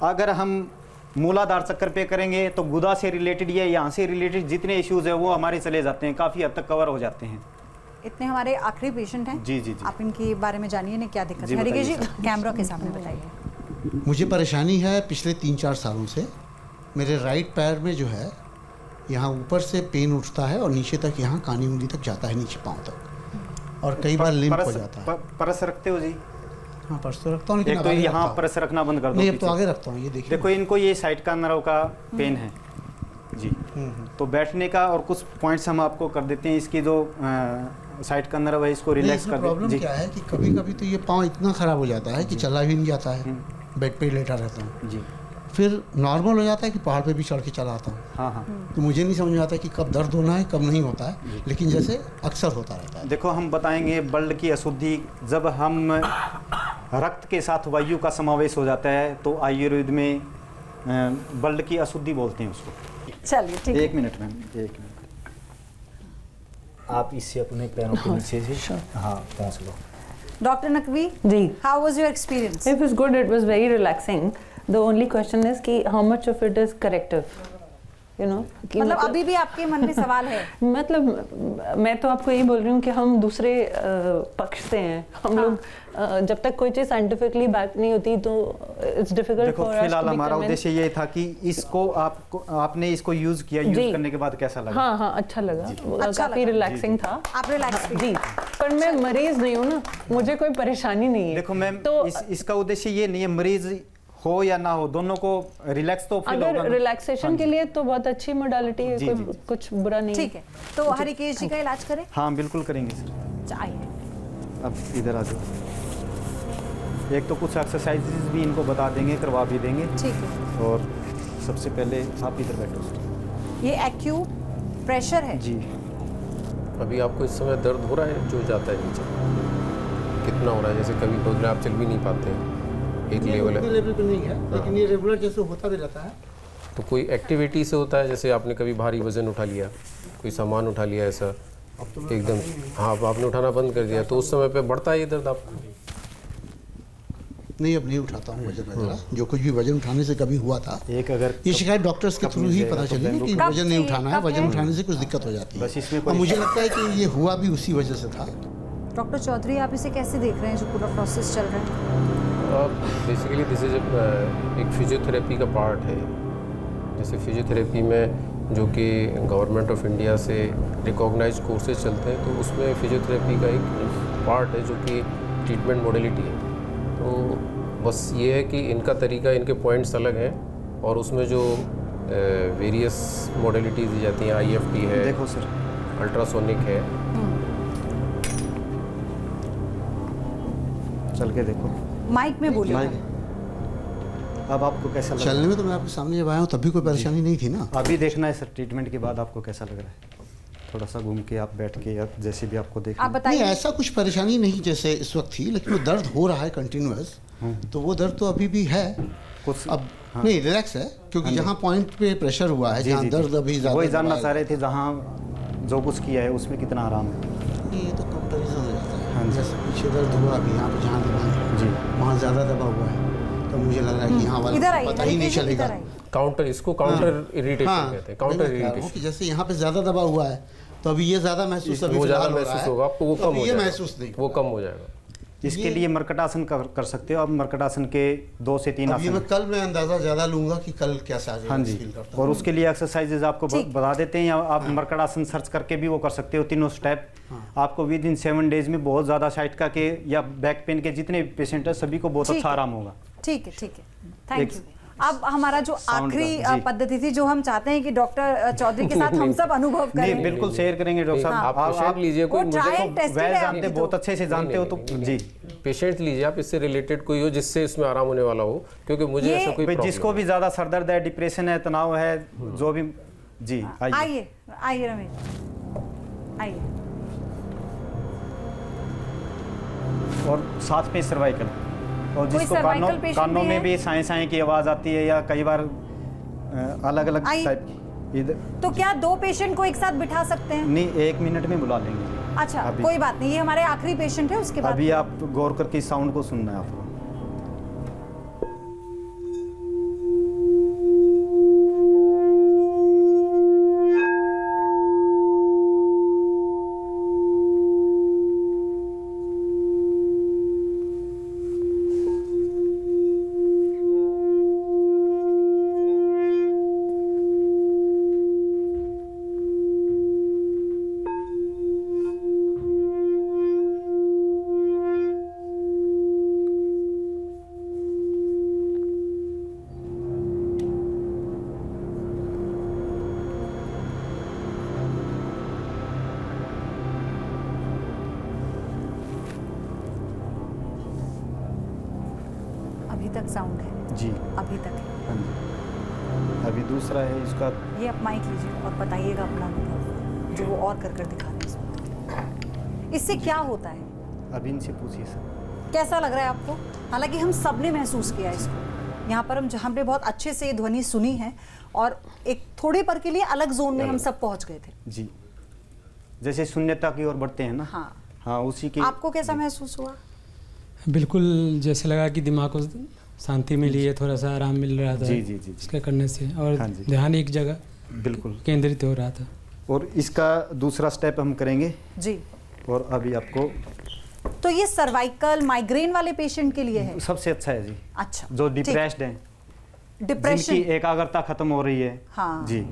अगर हम मूलाधार चक्कर पे करेंगे तो गुदा से रिलेटेड या यहाँ से रिलेटेड जितने इश्यूज है वो हमारे चले जाते हैं, काफी हद तक कवर हो जाते हैं। इतने हमारे आखिरी पेशेंट हैं। जी जी जी। आप इनके बारे में जानिए ना क्या दिक्कत है। हरिकेश जी कैमरा के सामने बताइए। मुझे परेशानी है पिछले 3-4 सालों से, मेरे राइट पैर में जो है यहाँ ऊपर से पेन उठता है और नीचे तक, यहाँ कानी उंगली तक जाता है, नीचे पाँव तक, और कई बार लिम्प हो जाता है। परस रखते हो जी? हाँ पर्स तो रखता हूँ, लेकिन तो यहाँ परस रखना बंद कर दो। नहीं, अब तो आगे रखता हूँ। ये देखिए, देखो इनको ये साइड का नर्व का पेन है जी, तो बैठने का और कुछ पॉइंट्स हम आपको कर देते हैं। इसकी जो साइड का नर्व है इसको रिलैक्स कर। प्रॉब्लम क्या है कि कभी कभी तो ये पाँव इतना खराब हो जाता है कि चला भी नहीं जाता है, बेड पे लेटा रहता हूँ जी। फिर नॉर्मल हो जाता है कि पहाड़ पे भी चढ़ के चला आता हूँ। हाँ हाँ। तो मुझे नहीं समझ में आता कि कब दर्द होना है कब नहीं होता है, लेकिन जैसे अक्सर होता रहता है। देखो हम बताएंगे ब्लड की अशुद्धि, जब हम रक्त के साथ वायु का समावेश हो जाता है तो आयुर्वेद में ब्लड की अशुद्धि बोलते हैं उसको। चलिए ठीक है। 1 मिनट मैम, 1 मिनट। आप इससे अपने पैरों के नीचे से हाँ पहुँच लो। Doctor Naqvi ji, how was your experience? It was good, it was very relaxing. The only question is कि how much of it is corrective, you know. मतलब अभी भी आपके मन में सवाल है? मतलब मैं तो आपको यही बोल रही हूँ कि हम दूसरे पक्ष से हैं। हम लोग जब तक कोई चीज़ साइंटिफिकली बैक नहीं होती तो इट्स डिफिकल्ट फॉर अस। फिलहाल हमारा उद्देश्य ये था कि इसको आपने इसको यूज किया, यूज करने के बाद कैसा लगा? हाँ हाँ, अच्छा लगा, काफी रिलैक्सिंग था। आप रिलैक्स जी, पर मैं मरीज नहीं हूँ ना, मुझे कोई परेशानी नहीं है। देखो मैम, तो इसका उद्देश्य ये नहीं है मरीज हो या ना हो, दोनों को रिलैक्स तो फील होगा। अगर रिलैक्सेशन के लिए तो बहुत अच्छी मोडालिटी है, कोई कुछ बुरा नहीं। ठीक है, तो हरिकेश जी का इलाज करें? हाँ बिल्कुल करेंगे सर। चाहिए। अब इधर आ जाओ। एक तो कुछ एक्सरसाइजेज भी इनको बता देंगे, करवा भी देंगे। ठीक है। और सबसे पहले आप इधर बैठो सर। ये एक्यू प्रेशर है जी। अभी आपको इस समय दर्द हो रहा है जो जाता है नीचे? कितना हो रहा है? जैसे कभी कभी आप चल भी नहीं पाते हैं, एक लेवल है। लेवल पे नहीं है, लेकिन ये रेगुलर जैसे होता भी रहता है। तो कोई एक्टिविटी से होता है? जैसे आपने कभी भारी वजन उठा लिया, कोई सामान उठा लिया ऐसा एकदम, हाँ आपने उठाना बंद कर दिया, तो उस समय पे बढ़ता है ये दर्द आपको? नहीं, अब नहीं उठाता हूँ वजन वगैरह, जो कुछ भी वजन उठाने से कभी हुआ था। एक अगर ये शिकायत डॉक्टर्स के थ्रू ही पता चली कि वजन नहीं उठाना है, वजन उठाने से कुछ दिक्कत हो जाती है। और मुझे लगता है कि ये हुआ भी उसी वजह से था। डॉक्टर चौधरी, आप इसे कैसे देख रहे हैं जो पूरा प्रोसेस चल रहा है? बेसिकली दिस इज एक फिजियोथेरेपी का पार्ट है। जैसे फिजियोथेरेपी में जो कि गवर्नमेंट ऑफ इंडिया से रिकॉग्नाइज्ड कोर्सेज चलते हैं, तो उसमें फिजियोथेरेपी का एक पार्ट है जो कि ट्रीटमेंट मॉडलिटी है। तो बस ये है कि इनका तरीका, इनके पॉइंट्स अलग हैं और उसमें जो वेरियस मॉडलिटीज़ दी जाती हैं, IFT है, देखो सर, अल्ट्रासोनिक है। चल के देखो, माइक में बोलिए। अब आपको कैसा लग रहा है? चलने में तो मैं आपके सामने जब आया हूँ तभी कोई परेशानी नहीं थी ना। अभी देखना है सर, ट्रीटमेंट के बाद आपको कैसा लग रहा है? थोड़ा सा घूम के आप बैठ के या जैसे भी आपको देखना। आप बताइए। नहीं, ऐसा कुछ परेशानी नहीं जैसे इस वक्त थी, लेकिन वो दर्द हो रहा है कंटिन्यूअस, तो वो दर्द तो अभी भी है कुछ। अब नहीं, रिलैक्स है, क्योंकि जहाँ पॉइंट पे प्रेशर हुआ है, जहाँ दर्द अभी ज़्यादा, वही जानना चाह रहे थे, जहाँ जो कुछ किया है उसमें कितना आराम है। ये तो कंपैरिजन हो जाता है। हाँ, जैसे पीछे दर्द हुआ अभी यहाँ पे, जहाँ दबा जी वहाँ ज़्यादा दबा हुआ है, तो मुझे लग रहा है कि यहाँ वाला पता ही नहीं चलेगा। काउंटर, इसको काउंटर इरिटेशन कहते हैं, काउंटर इरिटेशन। जैसे यहाँ पे ज़्यादा दबा हुआ है तो अभी ये ज़्यादा महसूस, अभी वो ज़्यादा महसूस होगा आपको, वो कम हो जाएगा, महसूस नहीं, वो कम हो जाएगा। इसके लिए मर्कटासन कर सकते हो आप। मर्कटासन के 2 से 3 आसन। मैं कल मैं अंदाजा ज़्यादा लूँगा कि कल कैसा आ जाएगा। हाँ जी, और उसके लिए एक्सरसाइजेज आपको बता देते हैं, या आप मर्कटासन सर्च करके भी वो कर सकते हो। तीनों स्टेप आपको विद इन 7 डेज में बहुत ज़्यादा साइटिका के या बैक पेन के जितने पेशेंट है सभी को बहुत अच्छा आराम होगा। ठीक है, ठीक है, थैंक यू। अब हमारा जो आखिरी पद्धति थी, जो हम चाहते हैं कि डॉक्टर चौधरी के साथ हम सब अनुभव करें। नहीं, बिल्कुल शेयर करेंगे डॉक्टर साहब। आप लीजिए, कोई मुझे जानते, बहुत अच्छे से जानते हो तो जी। पेशेंट लीजिए आप, इससे रिलेटेड कोई हो जिससे इसमें आराम होने वाला हो, क्योंकि मुझे ऐसा कोई जिसको भी ज्यादा सर दर्द है, डिप्रेशन है, तनाव है, जो भी। जी आइए, आइए रमेश, आइए। और साथ में सर्वाइकल, और जिसको कानों में भी साए साए की आवाज आती है, या कई बार अलग अलग टाइप की। तो क्या 2 पेशेंट को एक साथ बिठा सकते हैं? नहीं, 1 मिनट में बुला लेंगे। अच्छा, कोई बात नहीं, ये हमारे आखिरी पेशेंट है, उसके बाद अभी आप गौर करके साउंड को सुनना है आपको। अभी तक साउंड है जी, अभी तक है। हाँ जी। अभी दूसरा है इसका। ये आप माइक लीजिए और बताइएगा अपना अनुभव, जो वो और कर दिखा रहे हैं। इससे क्या होता है? अभी इनसे पूछिए सर, कैसा लग रहा है आपको? हालांकि हम सब ने महसूस किया इसको, यहाँ पर हमने बहुत अच्छे से ध्वनि सुनी है, और एक थोड़ी पर के लिए अलग जोन में हम सब पहुंच गए थे। जी, जैसे शून्यता की ओर बढ़ते हैं ना। हाँ, हाँ, उसी की। आपको कैसा महसूस हुआ? बिल्कुल जैसे लगा कि दिमाग को शांति मिली है, थोड़ा सा आराम मिल रहा था। जी जी जी, इसके करने से, और ध्यान एक जगह बिल्कुल केंद्रित हो रहा था। और इसका दूसरा स्टेप हम करेंगे जी। और अभी आपको, तो ये सर्वाइकल माइग्रेन वाले पेशेंट के लिए है? सबसे अच्छा है जी। अच्छा, जो डिप्रेस्ड हैं, डिप्रेशन, जिनकी एकाग्रता खत्म हो रही है। हाँ जी।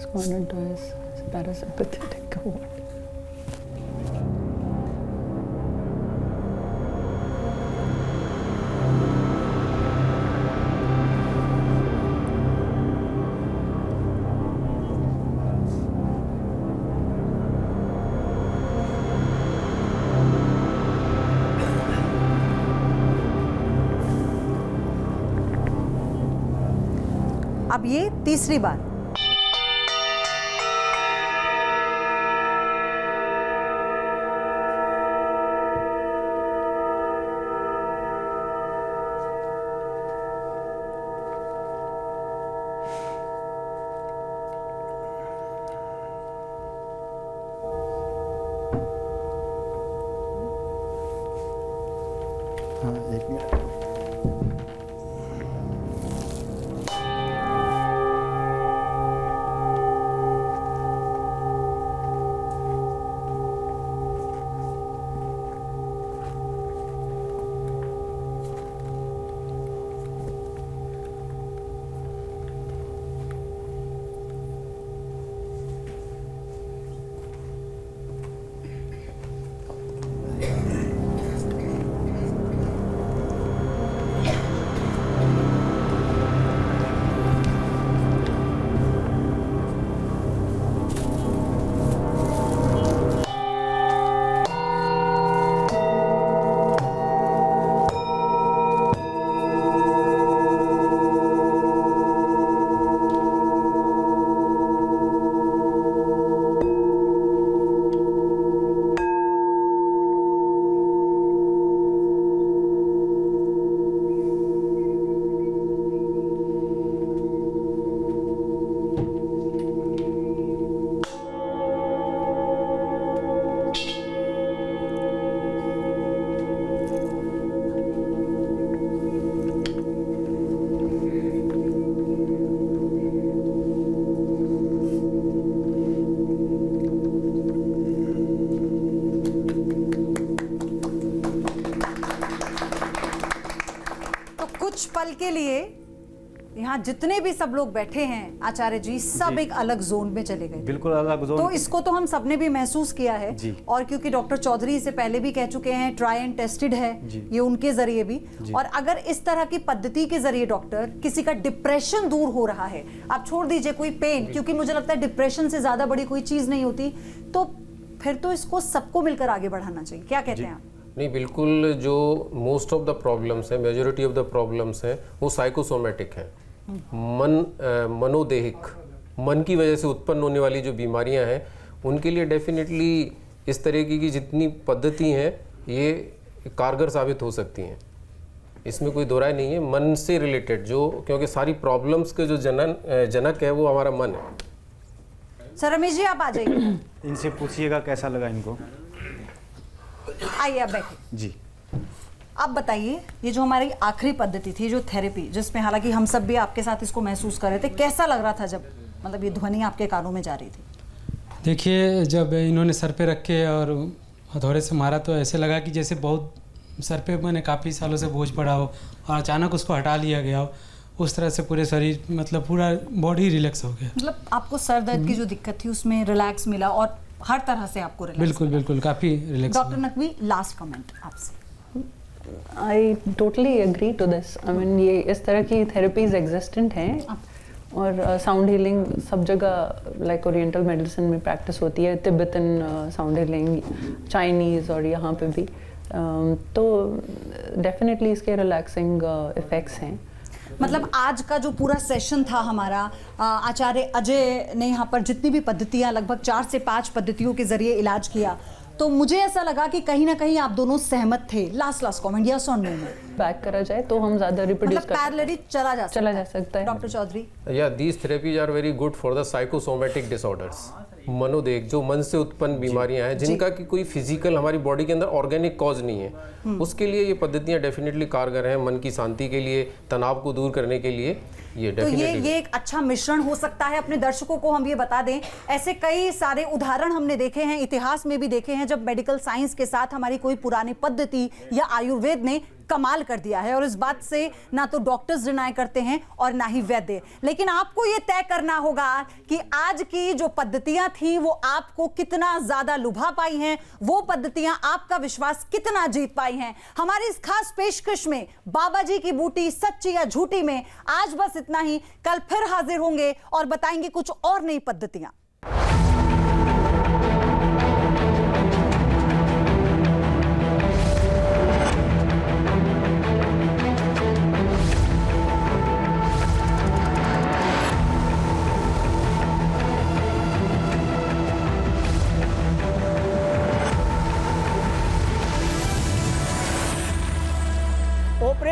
Squadron is parasympathetic. What? अब ये तीसरी बार। हाँ, एक मिनट। कुछ पल के लिए यहाँ जितने भी सब लोग बैठे हैं आचार्य जी, सब एक अलग जोन में चले गए। बिल्कुल अलग जोन। तो इसको तो हम सबने भी महसूस किया है और क्योंकि डॉक्टर चौधरी इसे पहले भी कह चुके हैं, ट्राई एंड टेस्टेड है ये उनके जरिए भी। और अगर इस तरह की पद्धति के जरिए डॉक्टर किसी का डिप्रेशन दूर हो रहा है, आप छोड़ दीजिए कोई पेन, क्योंकि मुझे लगता है डिप्रेशन से ज्यादा बड़ी कोई चीज नहीं होती, तो फिर तो इसको सबको मिलकर आगे बढ़ाना चाहिए। क्या कहते हैं आप? नहीं, बिल्कुल। जो मोस्ट ऑफ द प्रॉब्लम्स है, मेजोरिटी ऑफ द प्रॉब्लम्स है, वो साइकोसोमेटिक है। मनोदेहिक, मन की वजह से उत्पन्न होने वाली जो बीमारियां हैं, उनके लिए डेफिनेटली इस तरीके की जितनी पद्धति हैं ये कारगर साबित हो सकती हैं, इसमें कोई दो राय नहीं है। मन से रिलेटेड जो, क्योंकि सारी प्रॉब्लम्स के जो जनक है वो हमारा मन है। सर रमेश जी आप आ जाइए, इनसे पूछिएगा कैसा लगा इनको। आइए आप बैठिए जी। आप बताइए, ये जो हमारी आखिरी पद्धति थी, जो थेरेपी, जिसमें हालांकि हम सब भी आपके साथ इसको महसूस कर रहे थे, कैसा लग रहा था जब मतलब ये ध्वनि आपके कानों में जा रही थी? देखिए, जब इन्होंने सर पे रख के और हथौड़े से मारा तो ऐसे लगा कि जैसे बहुत सर पे मैंने काफ़ी सालों से बोझ पड़ा हो और अचानक उसको हटा लिया गया हो, उस तरह से पूरे शरीर मतलब पूरा बॉडी रिलैक्स हो गया। मतलब आपको सर दर्द की जो दिक्कत थी उसमें रिलैक्स मिला और हर तरह से आपको रिलैक्स। बिल्कुल बिल्कुल, काफ़ी relax. Doctor Naqvi, last comment आपसे। I totally agree to this. I mean ये इस तरह की थेरेपीज एग्जिस्टेंट हैं और साउंड हीलिंग सब जगह लाइक ओरिएंटल मेडिसिन में प्रैक्टिस होती है, तिब्बतन साउंड हीलिंग, चाइनीज़ और यहाँ पे भी। तो डेफिनेटली इसके रिलैक्सिंग इफ़ेक्ट्स हैं। मतलब आज का जो पूरा सेशन था हमारा, आचार्य अजय ने यहाँ पर जितनी भी पद्धतियाँ, लगभग 4 से 5 पद्धतियों के जरिए इलाज किया, तो मुझे ऐसा लगा कि कहीं ना कहीं आप दोनों सहमत थे। लास्ट कमेंट, यस और नो में बैक करा जाए तो हम ज्यादा रिप्रोड्यूस मतलब पैरेलली चला जा सकता है। डॉक्टर चौधरी, या these therapies are very good for the psychosomatic disorders. मनोदेहिक, जो मन से उत्पन्न बीमारियां हैं, जिनका कि कोई फिजिकल हमारी बॉडी के अंदर ऑर्गेनिक कॉज नहीं है, उसके लिए ये पद्धतियां डेफिनेटली कारगर हैं। मन की शांति के लिए, तनाव को दूर करने के लिए ये तो ये एक अच्छा मिश्रण हो सकता है। अपने दर्शकों को हम ये बता दें, ऐसे कई सारे उदाहरण हमने देखे हैं, इतिहास में भी देखे हैं, जब मेडिकल साइंस के साथ हमारी कोई पुरानी पद्धति या आयुर्वेद ने कमाल कर दिया है और इस बात से ना तो डॉक्टर्स डिनाई करते हैं और ना ही वैद्य। लेकिन आपको ये तय करना होगा कि आज की जो पद्धतियां थी वो आपको कितना ज्यादा लुभा पाई हैं, वो पद्धतियां आपका विश्वास कितना जीत पाई हैं। हमारी इस खास पेशकश में बाबा जी की बूटी सच्ची या झूठी में आज बस इतना ही। कल फिर हाजिर होंगे और बताएंगे कुछ और नई पद्धतियां।